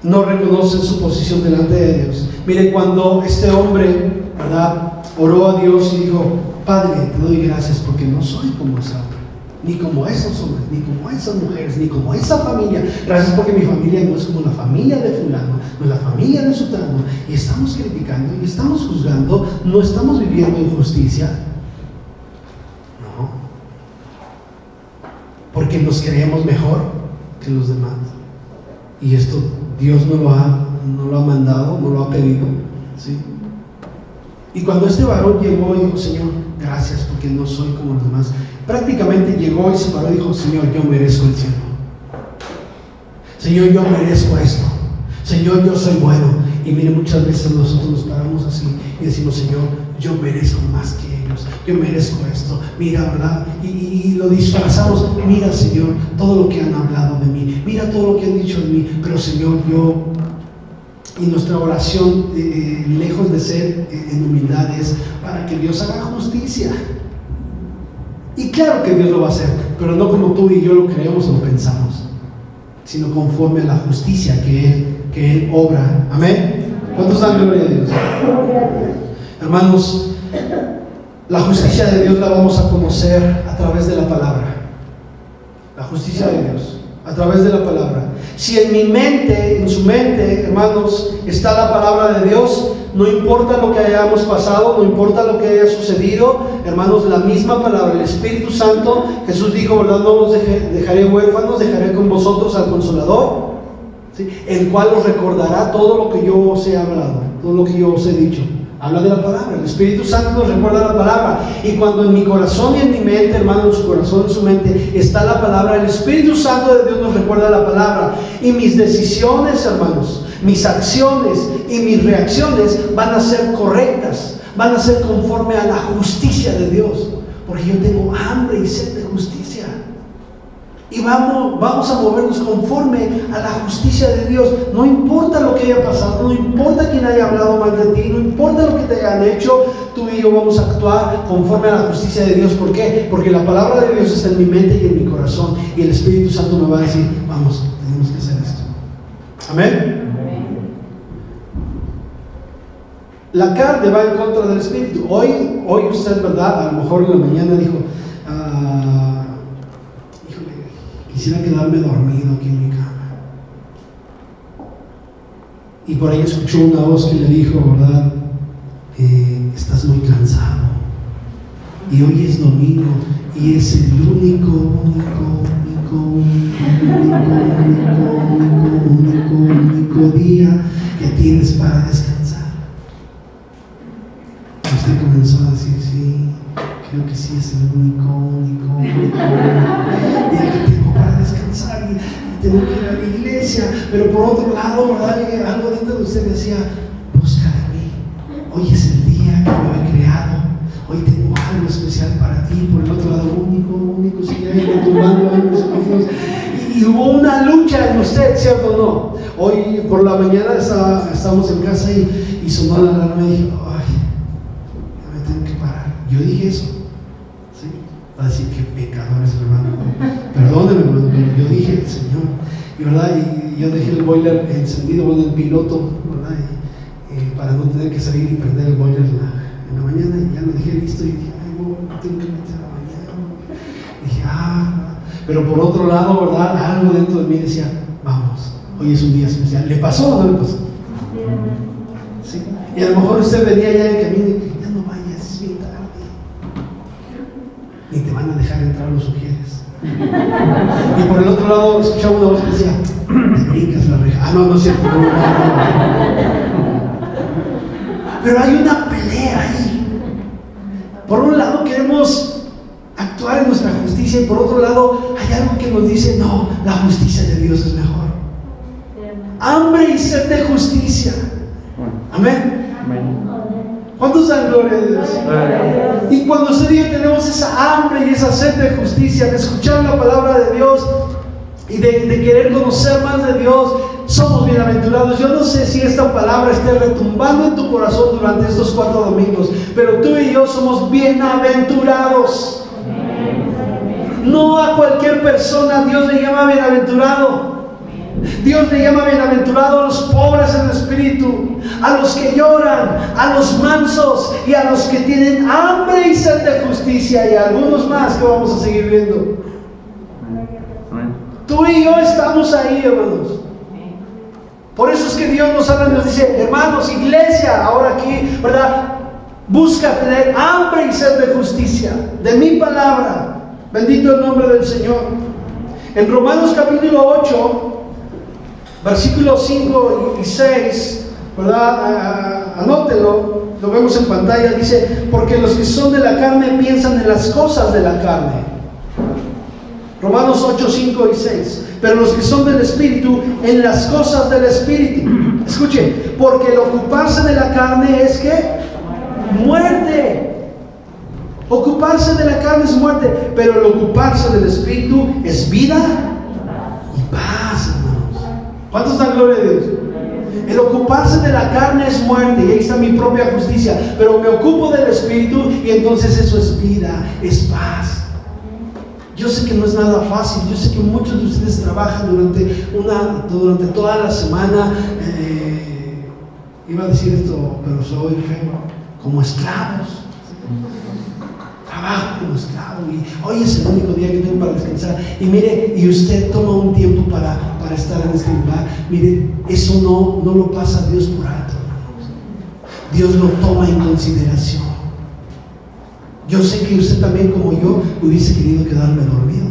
No reconocen su posición delante de Dios. Mire, cuando este hombre, ¿verdad?, oró a Dios y dijo: Padre, te doy gracias porque no soy como esa hombre, ni como esos hombres, ni como esas mujeres, ni como esa familia. Gracias porque mi familia no es como la familia de fulano, no es la familia de sutano. Y estamos criticando y estamos juzgando, no estamos viviendo en justicia. No, porque nos creemos mejor que los demás. Y esto Dios no lo ha mandado, no lo ha pedido, ¿sí? Y cuando este varón llegó y dijo: Señor, gracias porque no soy como los demás, prácticamente llegó y se paró y dijo: Señor, yo merezco el cielo. Señor, yo merezco esto. Señor, yo soy bueno. Y mire, muchas veces nosotros nos paramos así y decimos: Señor, yo merezco más que ellos, yo merezco esto. Mira, ¿verdad? Y lo disfrazamos. Mira, Señor, todo lo que han hablado de mí, mira todo lo que han dicho de mí, pero Señor, yo... Y nuestra oración, lejos de ser en humildad, es para que Dios haga justicia. Y claro que Dios lo va a hacer, pero no como tú y yo lo creemos o lo pensamos. sino conforme a la justicia que Él obra. Amén. ¿Cuántos dan gloria a Dios? Hermanos, la justicia de Dios la vamos a conocer a través de la palabra. La justicia de Dios, a través de la palabra. Si en mi mente, en su mente, hermanos, está la palabra de Dios, no importa lo que hayamos pasado, no importa lo que haya sucedido, hermanos, la misma palabra, el Espíritu Santo, Jesús dijo, ¿verdad? No los dejaré huérfanos, dejaré con vosotros al Consolador, ¿sí? El cual os recordará todo lo que yo os he hablado, todo lo que yo os he dicho. Habla de la palabra, el Espíritu Santo nos recuerda la palabra. Y cuando en mi corazón y en mi mente, hermano, en su corazón y en su mente está la palabra, el Espíritu Santo de Dios nos recuerda la palabra. Y mis decisiones, hermanos, mis acciones y mis reacciones van a ser correctas, van a ser conforme a la justicia de Dios. Porque yo tengo hambre y sed de justicia. Y vamos a movernos conforme a la justicia de Dios. No importa lo que haya pasado, no importa quién haya hablado mal de ti, no importa lo que te hayan hecho, tú y yo vamos a actuar conforme a la justicia de Dios. ¿Por qué? Porque la palabra de Dios está en mi mente y en mi corazón. Y el Espíritu Santo me va a decir, vamos, tenemos que hacer esto. Amén. La carne va en contra del Espíritu. Hoy usted, ¿verdad? A lo mejor en la mañana dijo, quisiera quedarme dormido aquí en mi cama. Y por ahí escuchó una voz que le dijo, ¿verdad? Estás muy cansado. Y hoy es domingo y es el único día que tienes para descansar. Y usted comenzó a decir, sí, creo que sí es el único día que tengo para descansar y tengo que ir a la iglesia. Pero por otro lado, ¿verdad? Algo dentro de usted decía, busca de mí. Hoy es el día que lo he creado. Hoy tengo algo especial para ti. Por el otro lado, único, sigue ahí retumbando en mis oídos. Y hubo una lucha en usted, ¿cierto o no? Hoy por la mañana estábamos en casa y sonó la alarma y dije, ay, ya me tengo que parar. Yo dije eso. ¿Sí? Va a decir que pecadores, hermano. Perdóneme, hermano, pero yo dije, Señor. Y verdad, y yo dejé el boiler encendido con el piloto, ¿verdad? Para no tener que salir y prender el boiler en la mañana, y ya lo dejé listo y dije, ay, no tengo que meter a la mañana. Dije, pero por otro lado, ¿verdad? Algo dentro de mí decía, vamos, hoy es un día especial. ¿Le pasó o no le pasó? Sí. Y a lo mejor usted venía ya en camino y dije, ya no vayas, es bien tarde. Ni te van a dejar entrar los sugieres. Y por el otro lado escuchaba una voz que decía, te brincas la reja. No es cierto. Pero hay una pelea ahí. Por un lado queremos actuar en nuestra justicia y por otro lado hay algo que nos dice, no, la justicia de Dios es mejor. Hambre y sed de justicia. Amén. ¿Cuántos dan gloria a Dios? Y cuando usted y yo tenemos esa hambre y esa sed de justicia, de escuchar la palabra de Dios y de querer conocer más de Dios, somos bienaventurados. Yo no sé si esta palabra esté retumbando en tu corazón durante estos 4 domingos, pero tú y yo somos bienaventurados. No a cualquier persona Dios le llama bienaventurado. Dios le llama bienaventurado a los pobres en espíritu, a los que lloran, a los mansos y a los que tienen hambre y sed de justicia, y a algunos más que vamos a seguir viendo. Tú y yo estamos ahí, hermanos. Por eso es que Dios nos habla y nos dice, hermanos, iglesia, ahora aquí, ¿verdad? Busca tener hambre y sed de justicia, de mi palabra. Bendito el nombre del Señor. En Romanos capítulo 8, versículos 5 y 6, ¿verdad? Anótelo, lo vemos en pantalla. Dice, porque los que son de la carne piensan en las cosas de la carne. Romanos 8, 5 y 6. Pero los que son del Espíritu, en las cosas del Espíritu. Escuche, porque el ocuparse de la carne es ¿qué? Muerte. Ocuparse de la carne es muerte, pero el ocuparse del Espíritu es vida y paz, hermanos. ¿Cuántos dan gloria a Dios? El ocuparse de la carne es muerte, y ahí está mi propia justicia, pero me ocupo del Espíritu y entonces eso es vida, es paz. Yo sé que no es nada fácil, yo sé que muchos de ustedes trabajan durante toda la semana, iba a decir esto, pero soy feo, como esclavos. Trabajo como esclavo y hoy es el único día que tengo para descansar. Y mire, y usted toma un tiempo para estar en este lugar. Mire, eso no lo pasa Dios por alto, hermanos. Dios lo toma en consideración. Yo sé que usted también, como yo, hubiese querido quedarme dormido.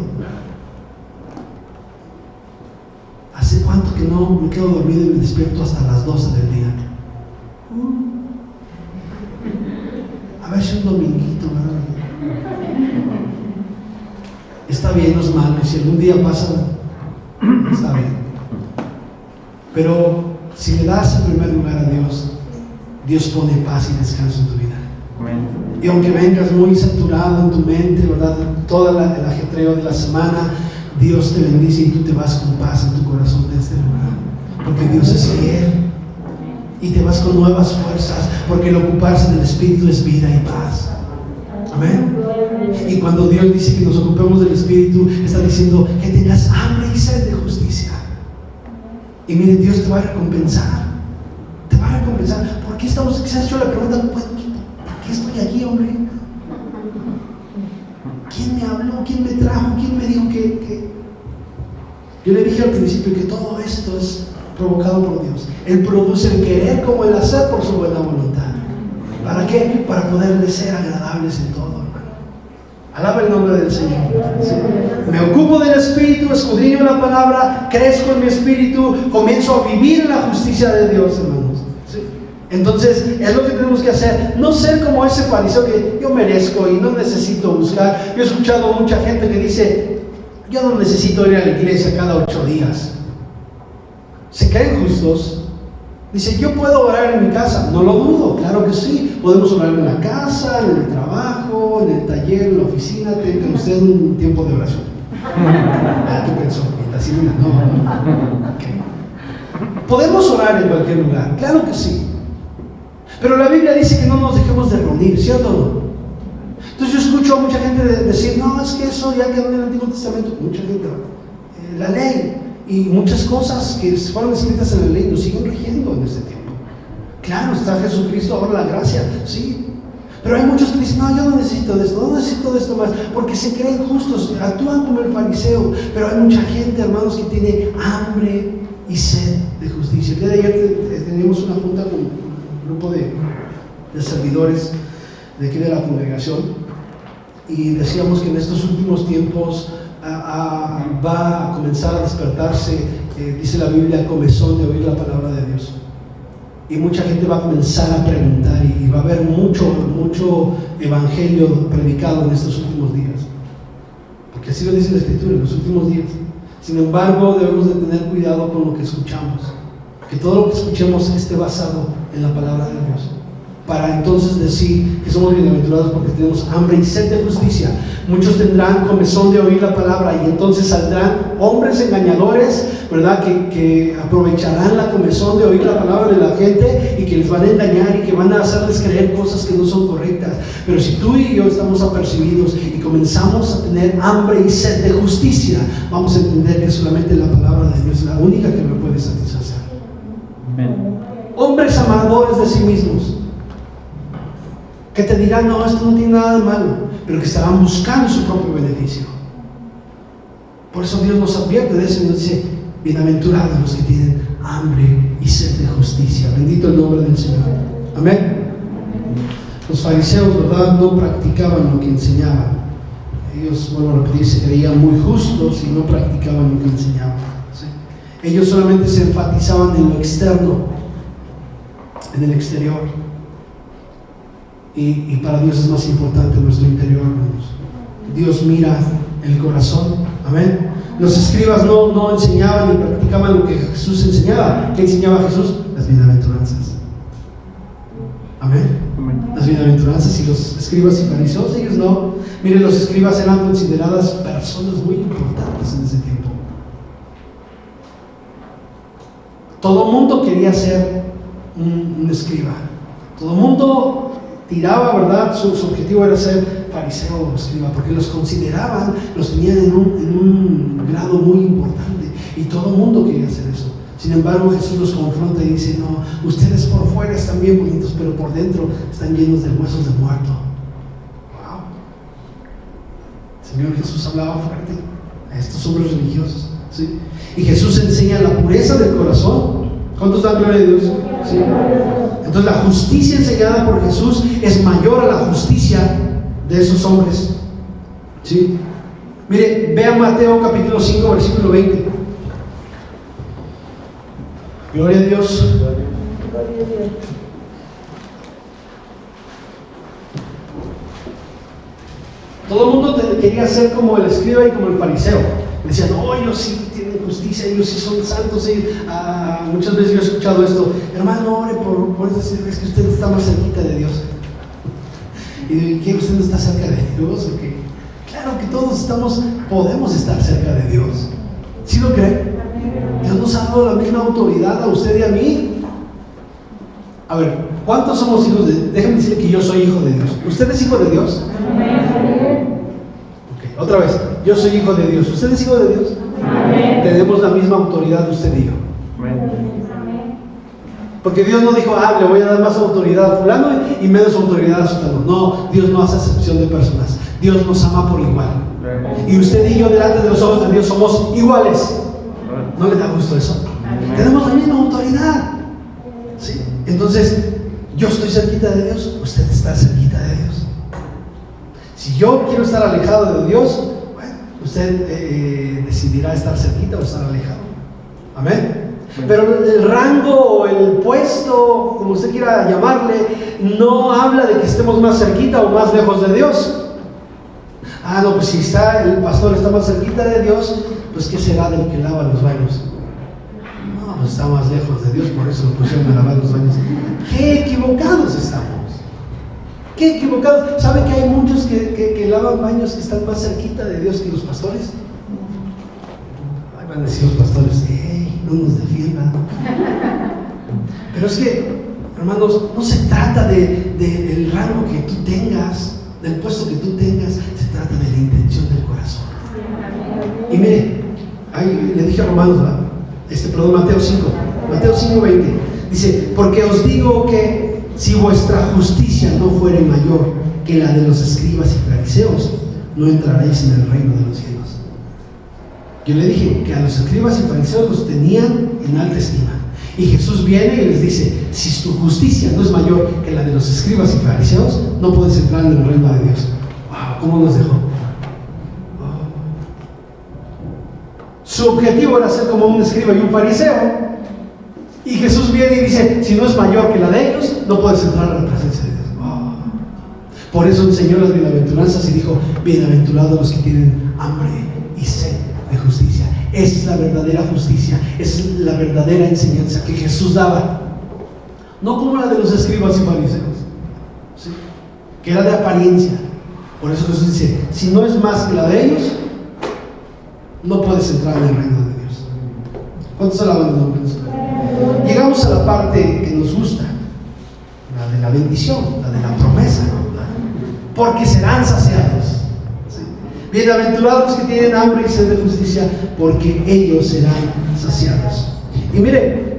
¿Hace cuánto que no me quedo dormido y me despierto hasta las 12 del día? A ver si un dominguito, ¿verdad? Está bien, no es malo, y si algún día pasa, está bien. Pero si le das en primer lugar a Dios, Dios pone paz y descanso en tu vida. Y aunque vengas muy saturado en tu mente, ¿verdad? Todo el ajetreo de la semana, Dios te bendice y tú te vas con paz en tu corazón de este lugar. Porque Dios es fiel. Y te vas con nuevas fuerzas, porque el ocuparse del Espíritu es vida y paz. Amén. Y cuando Dios dice que nos ocupemos del Espíritu, está diciendo que tengas hambre y sed de justicia. Y mire, Dios te va a recompensar. Te va a recompensar. ¿Por qué estamos? Quizás yo le pregunto, pues, ¿por qué estoy aquí, hombre? ¿Quién me habló? ¿Quién me trajo? ¿Quién me dijo que? Yo le dije al principio que todo esto es provocado por Dios. Él produce el querer como el hacer por su buena voluntad. ¿Para qué? Para poderle ser agradables en todo, hermano. Alaba el nombre del Señor. ¿Sí? Me ocupo del Espíritu, escudriño la palabra, crezco en mi espíritu, comienzo a vivir en la justicia de Dios, hermanos. ¿Sí? Entonces, es lo que tenemos que hacer. No ser como ese fariseo que yo merezco y no necesito buscar. Yo he escuchado mucha gente que dice, yo no necesito ir a la iglesia cada 8 días. Se creen justos. Dice, yo puedo orar en mi casa. No lo dudo, claro que sí. Podemos orar en la casa, en el trabajo, en el taller, en la oficina. Tenga usted un tiempo de oración. ¿Qué pensó? Así, no. Okay. Podemos orar en cualquier lugar, claro que sí. Pero la Biblia dice que no nos dejemos de reunir, ¿cierto o no? Entonces yo escucho a mucha gente decir, no, es que eso ya quedó en el Antiguo Testamento. Mucha gente, la ley y muchas cosas que fueron escritas en la ley nos siguen rigiendo en este tiempo. Claro, está Jesucristo, ahora la gracia, sí. Pero hay muchos que dicen, no, yo no necesito de esto, no necesito de esto más, porque se creen justos, actúan como el fariseo. Pero hay mucha gente, hermanos, que tiene hambre y sed de justicia. El día de ayer teníamos una junta con un grupo de servidores de aquí de la congregación y decíamos que en estos últimos tiempos va a comenzar a despertarse, dice la Biblia, el comezón de oír la palabra de Dios. Y mucha gente va a comenzar a preguntar y va a haber mucho evangelio predicado en estos últimos días. Porque así lo dice la Escritura, en los últimos días. Sin embargo, debemos de tener cuidado con lo que escuchamos. Que todo lo que escuchemos esté basado en la palabra de Dios. Para entonces decir que somos bienaventurados porque tenemos hambre y sed de justicia. Muchos tendrán comezón de oír la palabra y entonces saldrán hombres engañadores, ¿verdad? Que aprovecharán la comezón de oír la palabra de la gente y que les van a engañar y que van a hacerles creer cosas que no son correctas. Pero si tú y yo estamos apercibidos y comenzamos a tener hambre y sed de justicia, vamos a entender que solamente la palabra de Dios es la única que me puede satisfacer. Amén. Hombres amadores de sí mismos, que te dirán, no, esto no tiene nada de malo, pero que estarán buscando su propio beneficio. Por eso Dios nos advierte de eso y nos dice, bienaventurados los que tienen hambre y sed de justicia. Bendito el nombre del Señor. Amén. Los fariseos, ¿verdad?, no practicaban lo que enseñaban. Ellos, vuelvo a repetir, se creían muy justos y no practicaban lo que enseñaban. ¿Sí? Ellos solamente se enfatizaban en lo externo, en el exterior. Y para Dios es más importante nuestro interior, hermanos. Dios mira el corazón. Amén. Los escribas no enseñaban ni practicaban lo que Jesús enseñaba. ¿Qué enseñaba Jesús? Las bienaventuranzas. Amén. Las bienaventuranzas. Y los escribas y fariseos, ellos no. Miren, los escribas eran consideradas personas muy importantes en ese tiempo. Todo el mundo quería ser un escriba. Todo el mundo tiraba, ¿verdad? Su objetivo era ser fariseo o escriba, porque los consideraban, los tenían en un grado muy importante, y todo el mundo quería hacer eso. Sin embargo, Jesús los confronta y dice: no, ustedes por fuera están bien bonitos, pero por dentro están llenos de huesos de muerto. Wow. El Señor Jesús hablaba fuerte a estos hombres religiosos, ¿sí? Y Jesús enseña la pureza del corazón. ¿Cuántos dan gloria a Dios? ¿Sí? Entonces la justicia enseñada por Jesús es mayor a la justicia de esos hombres, ¿sí? Mire, vea Mateo capítulo 5, versículo 20. Gloria a Dios. Todo el mundo quería ser como el escriba y como el fariseo. Decían: no, ellos sí tienen justicia, ellos sí son santos. Muchas veces yo he escuchado esto: hermano, ore por eso, es que usted está más cerquita de Dios. ¿Y qué? ¿Usted no está cerca de Dios? ¿O qué? Claro que todos podemos estar cerca de Dios. ¿Sí lo cree? Dios nos ha dado la misma autoridad a usted y a mí. A ver, ¿cuántos somos hijos de Dios? Déjenme decirle que yo soy hijo de Dios. ¿Usted es hijo de Dios? Ok, otra vez. Yo soy hijo de Dios. ¿Usted es hijo de Dios? Amén. Tenemos la misma autoridad usted y yo. Amén. Porque Dios no dijo: le voy a dar más autoridad a fulano y menos autoridad a sutano. No, Dios no hace excepción de personas. Dios nos ama por igual. Y usted y yo delante de los ojos de Dios somos iguales. ¿No le da gusto eso? Tenemos la misma autoridad, ¿sí? Entonces, yo estoy cerquita de Dios, usted está cerquita de Dios. Si yo quiero estar alejado de Dios, bueno, usted decidirá estar cerquita o estar alejado. Amén. Pero el rango o el puesto, como usted quiera llamarle, no habla de que estemos más cerquita o más lejos de Dios. No, pues si el pastor está más cerquita de Dios, pues ¿qué será del que lava los baños? No, pues está más lejos de Dios, por eso lo pusieron a lavar los baños. ¡Qué equivocados estamos! ¡Qué equivocados! ¿Sabe que hay muchos que lavan baños que están más cerquita de Dios que los pastores? Ay, van a decir los pastores: ¡hey, no nos defiendan! Pero es que, hermanos, no se trata del rango que tú tengas, del puesto que tú tengas, se trata de la intención del corazón. Y mire, le dije a Romanos, Mateo 5:20, dice: porque os digo que si vuestra justicia no fuere mayor que la de los escribas y fariseos, no entraréis en el reino de los cielos. Yo le dije que a los escribas y fariseos los tenían en alta estima. Y Jesús viene y les dice: si tu justicia no es mayor que la de los escribas y fariseos, no puedes entrar en el reino de Dios. Wow, ¿cómo nos dejó? Su objetivo era ser como un escriba y un fariseo. Y Jesús viene y dice: si no es mayor que la de ellos, no puedes entrar a la presencia de Dios. Wow. Por eso enseñó las bienaventuranzas y dijo: bienaventurados los que tienen hambre y sed de justicia. Esa es la verdadera justicia, esa es la verdadera enseñanza que Jesús daba, no como la de los escribas y fariseos, ¿sí? Que era de apariencia. Por eso Jesús dice: si no es más que la de ellos, no puedes entrar en el reino de Dios. ¿Cuántos alaban el nombre de Dios? Llegamos a la parte que nos gusta, la de la bendición, la de la promesa, porque serán saciados. Bienaventurados los que tienen hambre y sed de justicia, porque ellos serán saciados. Y mire,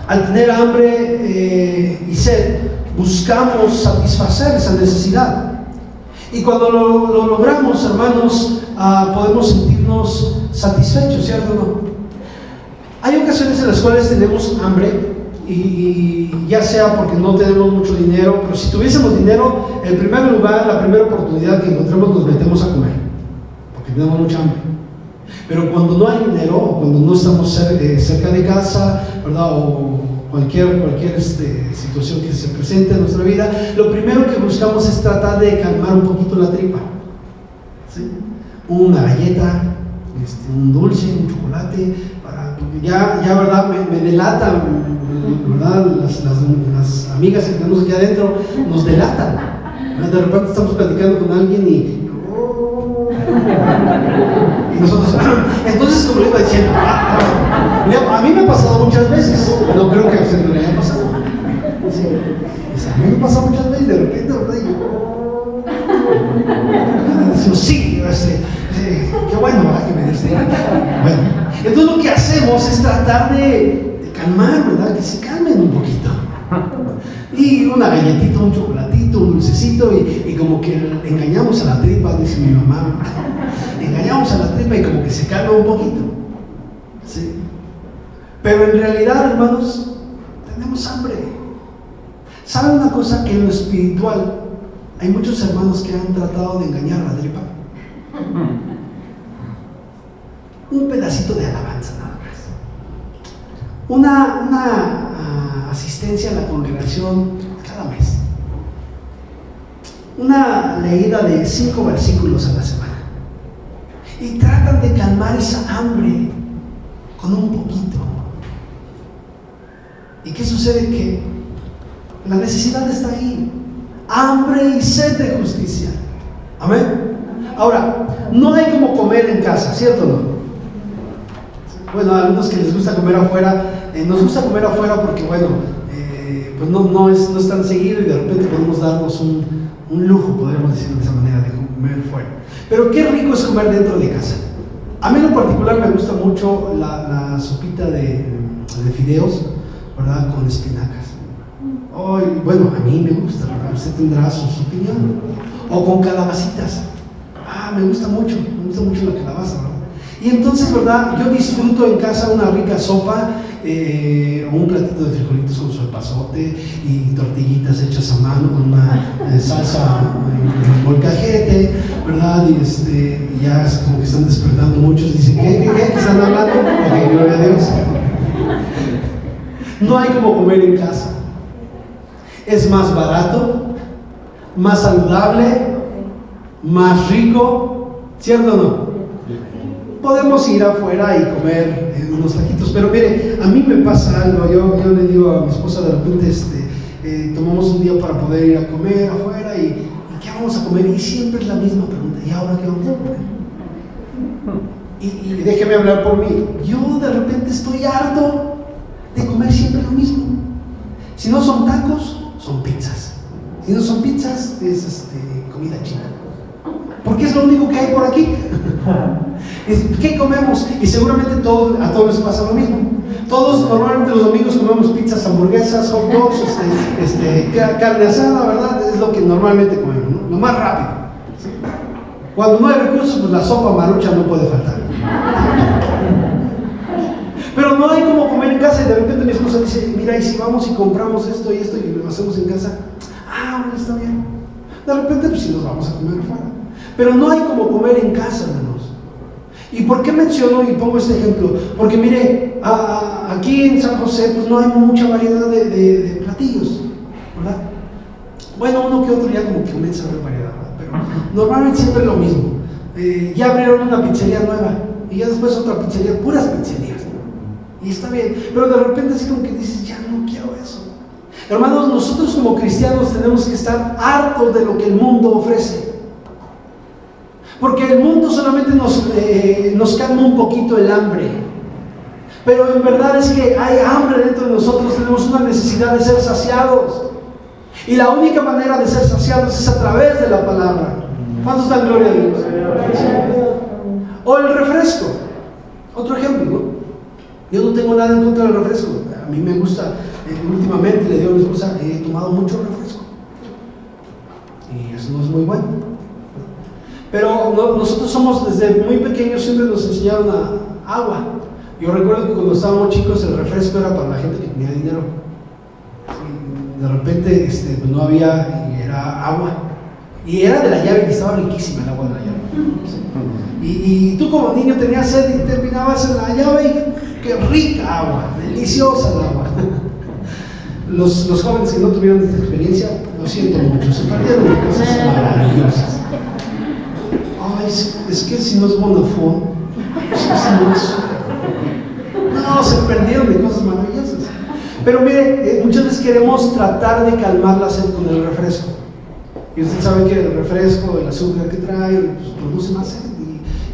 al tener hambre y sed, buscamos satisfacer esa necesidad. Y cuando lo logramos, hermanos, podemos sentirnos satisfechos, ¿cierto o no? Hay ocasiones en las cuales tenemos hambre, y ya sea porque no tenemos mucho dinero, pero si tuviésemos dinero, en primer lugar, la primera oportunidad que encontremos, nos metemos a comer, porque tenemos mucha hambre. Pero cuando no hay dinero, o cuando no estamos cerca de casa, ¿verdad? O cualquier situación que se presente en nuestra vida, lo primero que buscamos es tratar de calmar un poquito la tripa, ¿sí? Una galleta, un dulce, un chocolate, porque ya ¿verdad? Me delatan, ¿verdad? Las amigas que tenemos aquí adentro nos delatan, ¿verdad? De repente estamos platicando con alguien y nosotros, entonces, como le iba diciendo, a mí me ha pasado muchas veces, no creo que a usted no le haya pasado. Sí, a mí me ha pasado muchas veces, de repente, ¿verdad? Y yo, Decimos, sí, qué bueno, ¿verdad? Que me diste. Bueno, entonces lo que hacemos es tratar de calmar, ¿verdad? Que se calmen un poquito. Y una galletita, un chocolatito, un dulcecito, y como que engañamos a la tripa, dice mi mamá. Engañamos a la tripa y como que se calma un poquito. ¿Sí? Pero en realidad, hermanos, tenemos hambre. ¿Saben una cosa? Que en lo espiritual hay muchos hermanos que han tratado de engañar a la tripa. Un pedacito de alabanza nada más. Una asistencia a la congregación cada mes. Una leída de 5 versículos a la semana. Y tratan de calmar esa hambre con un poquito. ¿Y qué sucede? Que la necesidad está ahí. Hambre y sed de justicia. Amén. Ahora, no hay como comer en casa, ¿cierto o no? Bueno, a algunos que les gusta comer afuera, nos gusta comer afuera porque, bueno, pues no es tan seguido y de repente podemos darnos un lujo, podríamos decirlo de esa manera, de comer fuera. Pero qué rico es comer dentro de casa. A mí en lo particular me gusta mucho la sopita de fideos, ¿verdad? Con espinacas. Bueno, a mí me gusta, ¿verdad? Usted tendrá su opinión. O con calabacitas. Me gusta mucho la calabaza, ¿verdad? Y entonces, ¿verdad? Yo disfruto en casa una rica sopa, o un platito de frijolitos con su epazote y tortillitas hechas a mano con una salsa molcajete, ¿verdad? Y ya es como que están despertando muchos, dicen, ¿qué están hablando? Ok, gloria a Dios. No hay como comer en casa. Es más barato, más saludable, más rico, ¿cierto o no? Podemos ir afuera y comer unos taquitos, pero mire, a mí me pasa algo. Yo le digo a mi esposa, de repente tomamos un día para poder ir a comer afuera y ¿qué vamos a comer? Y siempre es la misma pregunta, ¿y ahora qué vamos a comer? Y déjeme hablar por mí. Yo de repente estoy harto de comer siempre lo mismo. Si no son tacos, son pizzas. Si no son pizzas, es comida china. Porque es lo único que hay por aquí. ¿Qué comemos? Y seguramente a todos les pasa lo mismo. Todos normalmente los domingos comemos pizzas, hamburguesas, hot dogs, carne asada, ¿verdad? Es lo que normalmente comemos, ¿no? Lo más rápido. Cuando no hay recursos, pues la sopa marucha no puede faltar. Pero no hay como comer en casa. Y de repente mi esposa dice, mira, y si vamos y compramos esto y lo hacemos en casa, bueno, está bien. De repente pues si nos vamos a comer afuera. Pero no hay como comer en casa, hermanos. ¿Y por qué menciono y pongo este ejemplo? Porque mire, aquí en San José pues no hay mucha variedad de platillos, ¿verdad? Bueno, uno que otro ya como que comienza a haber variedad, ¿verdad? Pero normalmente siempre es lo mismo. Ya abrieron una pizzería nueva y ya después otra pizzería, puras pizzerías, ¿no? Y está bien, pero de repente así como que dices, ya no quiero eso. Hermanos, nosotros como cristianos tenemos que estar hartos de lo que el mundo ofrece. Porque el mundo solamente nos calma un poquito el hambre. Pero en verdad es que hay hambre dentro de nosotros, tenemos una necesidad de ser saciados. Y la única manera de ser saciados es a través de la palabra. ¿Cuántos dan gloria a Dios? O el refresco. Otro ejemplo, ¿no? Yo no tengo nada en contra del refresco. A mí me gusta, últimamente le digo a mi esposa, he tomado mucho refresco. Y eso no es muy bueno. Pero nosotros somos, desde muy pequeños siempre nos enseñaron agua. Yo recuerdo que cuando estábamos chicos el refresco era para la gente que tenía dinero. Y de repente no había, y era agua. Y era de la llave, y estaba riquísima el agua de la llave. Y tú como niño tenías sed y terminabas en la llave y qué rica agua, deliciosa el agua. Los jóvenes que no tuvieron esta experiencia, lo siento mucho, se perdieron de cosas maravillosas. Es que si no es Bonafón, no, se perdieron de cosas maravillosas. Pero mire, muchas veces queremos tratar de calmar la sed con el refresco. Y usted sabe que el refresco, el azúcar que trae, pues, produce más sed.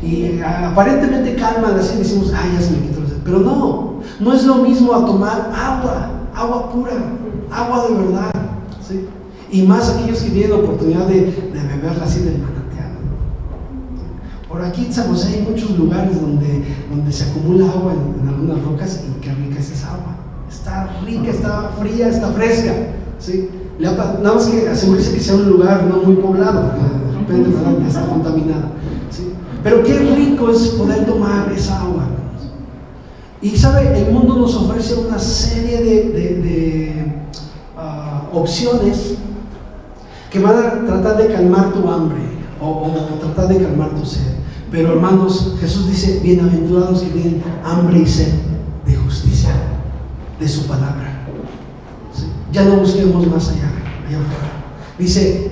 Y aparentemente calma la sed y decimos, ya se me quitó la sed. Pero no es lo mismo a tomar agua pura, agua de verdad. ¿Sí? Y más aquellos que tienen la oportunidad de beber así del manantial. Por aquí en San José hay muchos lugares donde se acumula agua en algunas rocas, y qué rica es esa agua. Está rica, está fría, está fresca, ¿sí? Nada más que asegúrese que sea un lugar no muy poblado, porque de repente ya está contaminada, ¿sí? Pero qué rico es poder tomar esa agua. Y sabe, el mundo nos ofrece una serie de opciones que van a tratar de calmar tu hambre o tratar de calmar tu sed. Pero hermanos, Jesús dice: bienaventurados que tienen hambre y sed de justicia, de su palabra. ¿Sí? Ya no busquemos más allá afuera. Dice: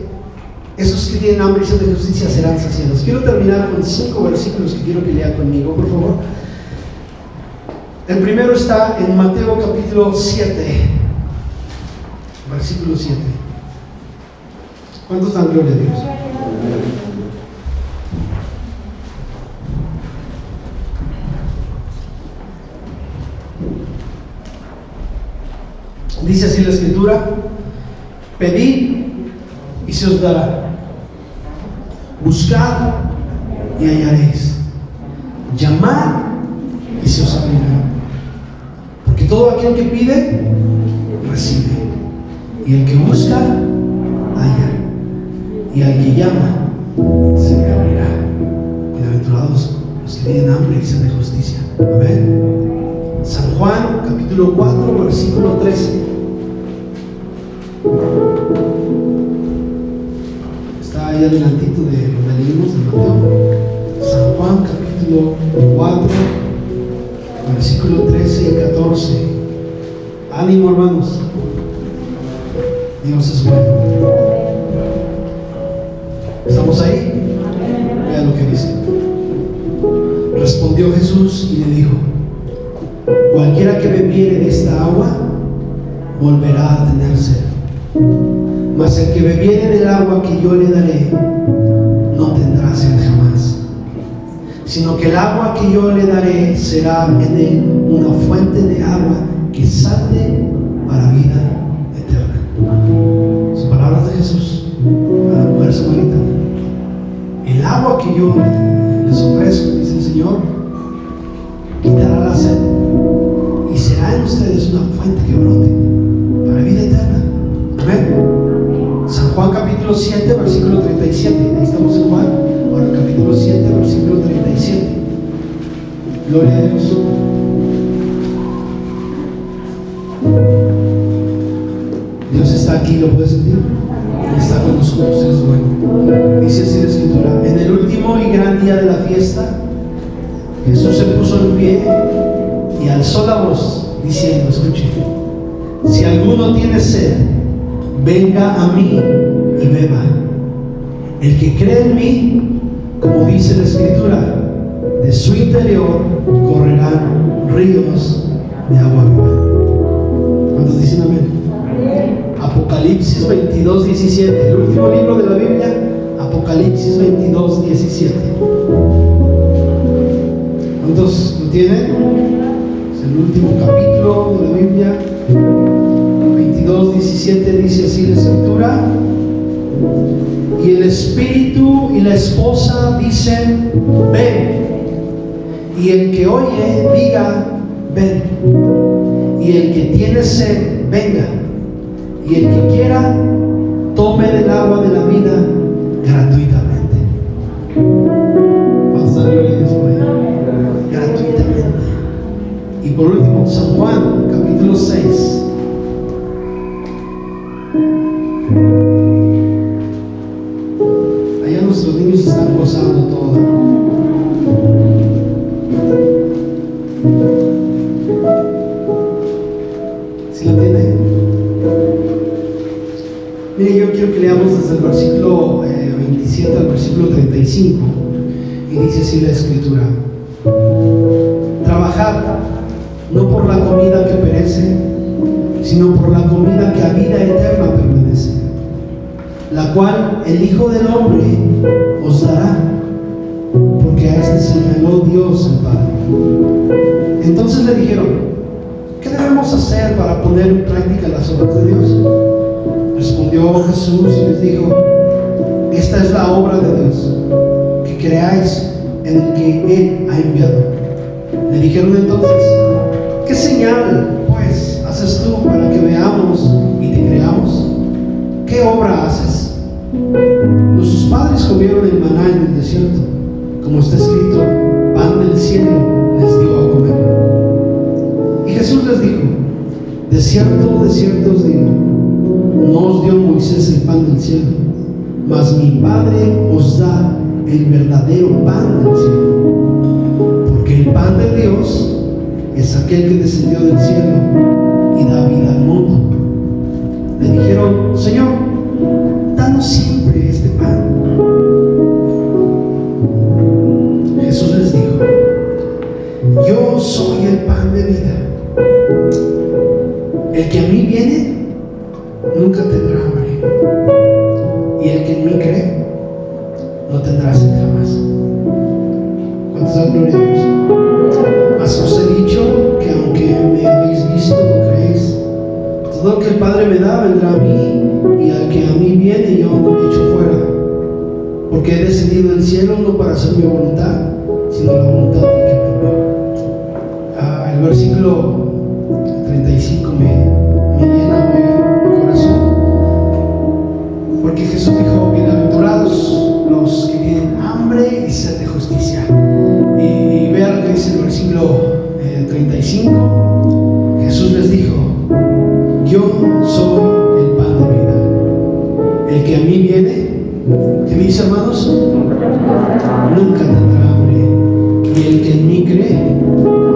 esos que tienen hambre y sed de justicia serán saciados. Quiero terminar con 5 versículos que quiero que lea conmigo, por favor. El primero está en Mateo capítulo 7, versículo 7. ¿Cuántos dan gloria a Dios? Dice así la Escritura: pedid y se os dará, buscad y hallaréis, llamad y se os abrirá. Porque todo aquel que pide, recibe, y el que busca, halla, y al que llama, se le abrirá. Bienaventurados los que tienen hambre y sed de justicia. Amén. San Juan capítulo 4 versículo 13. Está ahí adelantito de lo que leímos de Mateo. San Juan capítulo 4 versículo 13 y 14. Ánimo, hermanos, Dios es bueno. ¿Estamos ahí? Vean lo que dice. Respondió Jesús y le dijo: cualquiera que bebiere de esta agua volverá a tener sed, mas el que bebiere del agua que yo le daré no tendrá sed jamás, sino que el agua que yo le daré será en él una fuente de agua que salte para vida eterna. Son palabras de Jesús a la mujer samaritana. El agua que yo les ofrezco, dice el Señor, quitará la sed y será en ustedes una fuente que brote para vida eterna. Amén. San Juan capítulo 7 versículo 37. Ahí estamos en Juan. Ahora capítulo 7 versículo 37. Gloria a Dios. Dios está aquí, ¿lo puedes sentir? Él está con nosotros, es bueno. Dice así la Escritura: en el último y gran día de la fiesta, Jesús se puso en pie y alzó la voz diciendo, escuche: si alguno tiene sed, venga a mí y beba. El que cree en mí, como dice la Escritura, de su interior correrán ríos de agua viva. ¿Cuántos dicen amén? Apocalipsis 22, 17. El último libro de la Biblia, Apocalipsis 22, 17. ¿Cuántos lo tienen? Es el último capítulo de la Biblia. 22, 17 dice así la Escritura: y el Espíritu y la esposa dicen, ven. Y el que oye, diga, ven. Y el que tiene sed, venga. Y el que quiera, tome del agua de la vida gratuitamente. ¿Cuántos dan gloria a Dios por ahí? Gratuitamente. Y por último, San Juan, capítulo 6. Allá nuestros niños están gozando todo. ¿Sí lo tiene? Mire, yo quiero que leamos desde el versículo 27 al versículo 35. Y dice así la Escritura: trabajad no por la comida que perece, sino por la comida que a vida eterna permanece, la cual el Hijo del Hombre os dará, porque a este señaló Dios el Padre. Entonces le dijeron: ¿qué debemos hacer para poner en práctica las obras de Dios? Respondió Respondió Jesús y les dijo: esta es la obra de Dios, que creáis en el que Él ha enviado. Le dijeron entonces: ¿qué señal, pues, haces tú para que veamos y te creamos? ¿Qué obra haces? Nuestros padres comieron el maná en el desierto, como está escrito: pan del cielo les dio a comer. Y Jesús les dijo: de cierto os digo, no os dio Moisés el pan del cielo, mas mi Padre os da el verdadero pan del cielo. Porque el pan de Dios es aquel que descendió del cielo y da vida al mundo. Le dijeron: Señor, danos siempre este pan. Jesús les dijo: yo soy el pan de vida. El que a mí viene nunca tendrá hambre, y el que en mí cree no tendrá sed jamás. ¿Cuántos dan gloria a Dios? Mas os he dicho que aunque me habéis visto, no creéis. Todo lo que el Padre me da vendrá a mí, y al que a mí viene yo no le echo fuera. Porque he descendido del cielo no para hacer mi voluntad, sino la voluntad del que me envió. El versículo 35 me llena hoy mi corazón, porque Jesús dijo: bienaventurados los que tienen hambre y sed de justicia. Y vea lo que dice el versículo 35. Jesús les dijo: yo soy el pan de vida. El que a mí viene, ¿qué dice, hermanos? Nunca tendrá hambre, y el que en mí cree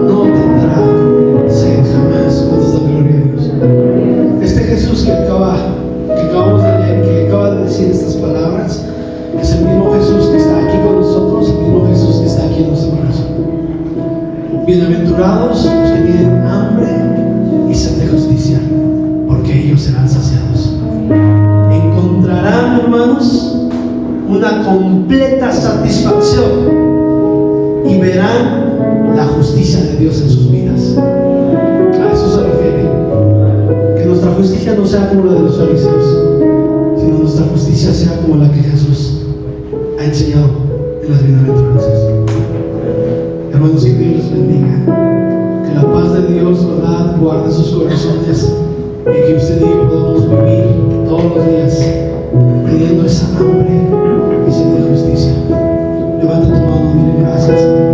no tendrá sed jamás. ¿Cuántos dan gloria a Dios? Este Jesús que acabamos de leer, que acaba de decir estas palabras, es el mismo Jesús que está aquí con nosotros, el mismo Jesús que está aquí en nuestro corazón. Bienaventurados los que tienen hambre y sed de justicia, porque ellos serán saciados. Encontrarán, hermanos, una completa satisfacción y verán la justicia de Dios en sus vidas. A eso se refiere. Que nuestra justicia no sea como la de los fariseos, sino nuestra justicia sea como la que Jesús ha enseñado en las bienaventuranzas. Hermanos, que Dios les bendiga. Que la paz de Dios, ¿verdad?, guarde sus corazones, y que usted y yo podamos vivir todos los días teniendo esa hambre y sed de justicia. Levanta tu mano y dile: gracias, Señor.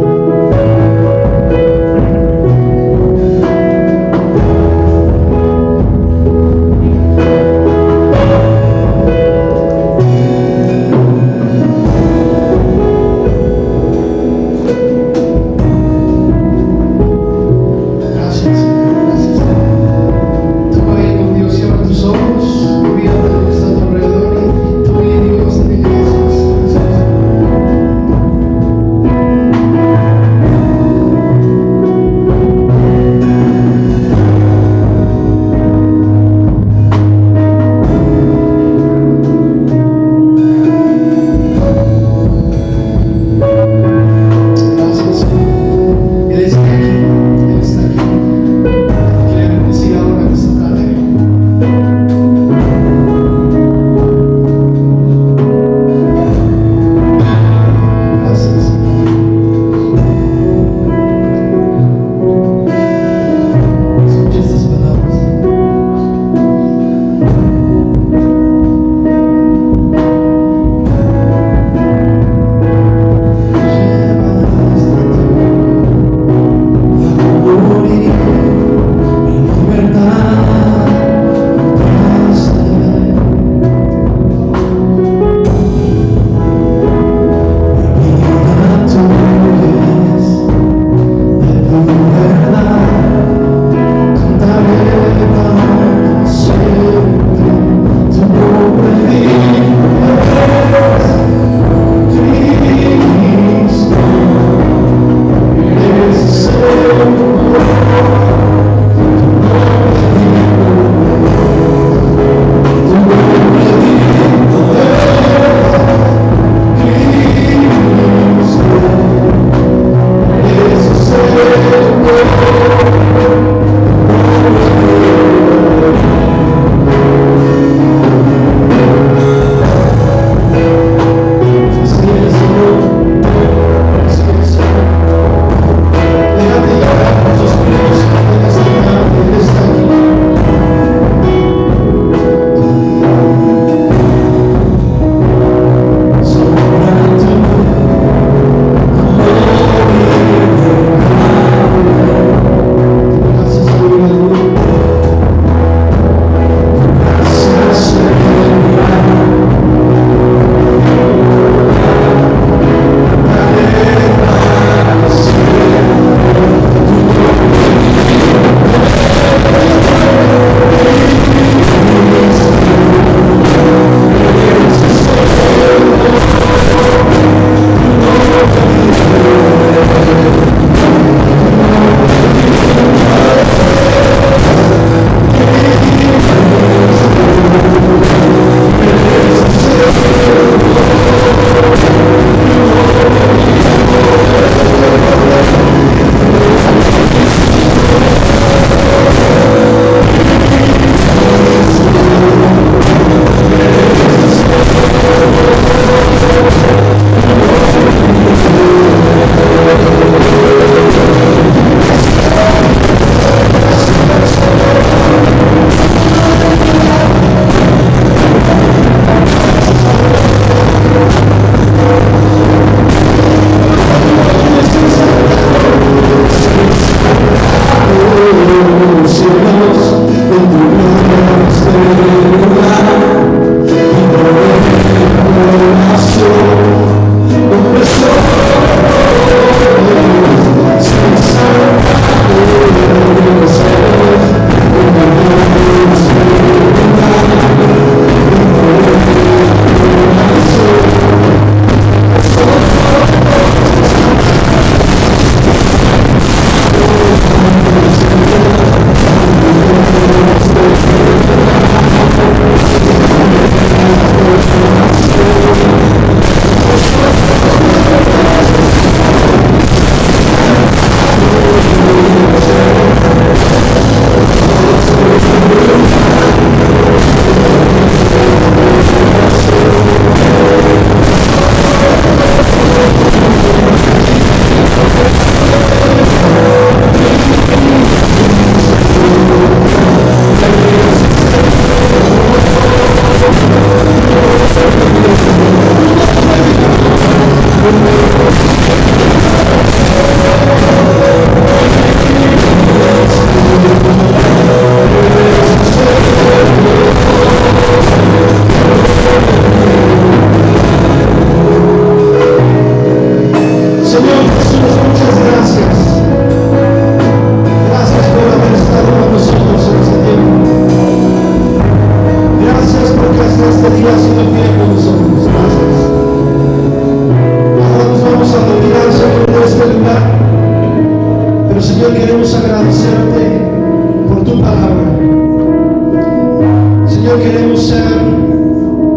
Señor, queremos ser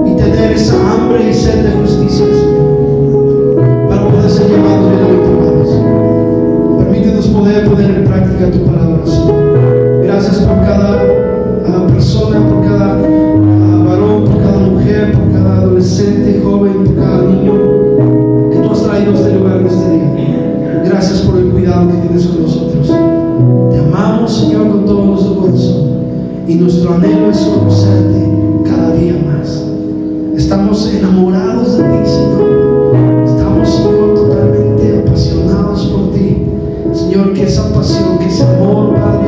y tener esa hambre y sed de justicia, Señor, para poder ser llamados bienaventurados. Permítenos poder poner en práctica tu palabra, Señor. Gracias por cada persona, por cada varón, por cada mujer, por cada adolescente, joven, por cada niño que tú has traído a este lugar en este día. Gracias por el cuidado que tienes con nosotros. Te amamos, Señor, con todo nuestro corazón, y nuestro anhelo es conocerte cada día más. Estamos enamorados de ti, Señor. Estamos, Señor, totalmente apasionados por ti. Señor, que esa pasión, que ese amor, Padre,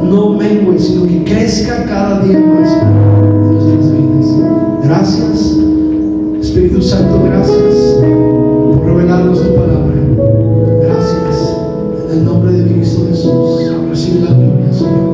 no mengue, sino que crezca cada día más en nuestras vidas. Gracias, Espíritu Santo, gracias por revelarnos tu palabra. Gracias, en el nombre de Cristo Jesús. Recibe la gloria, Señor.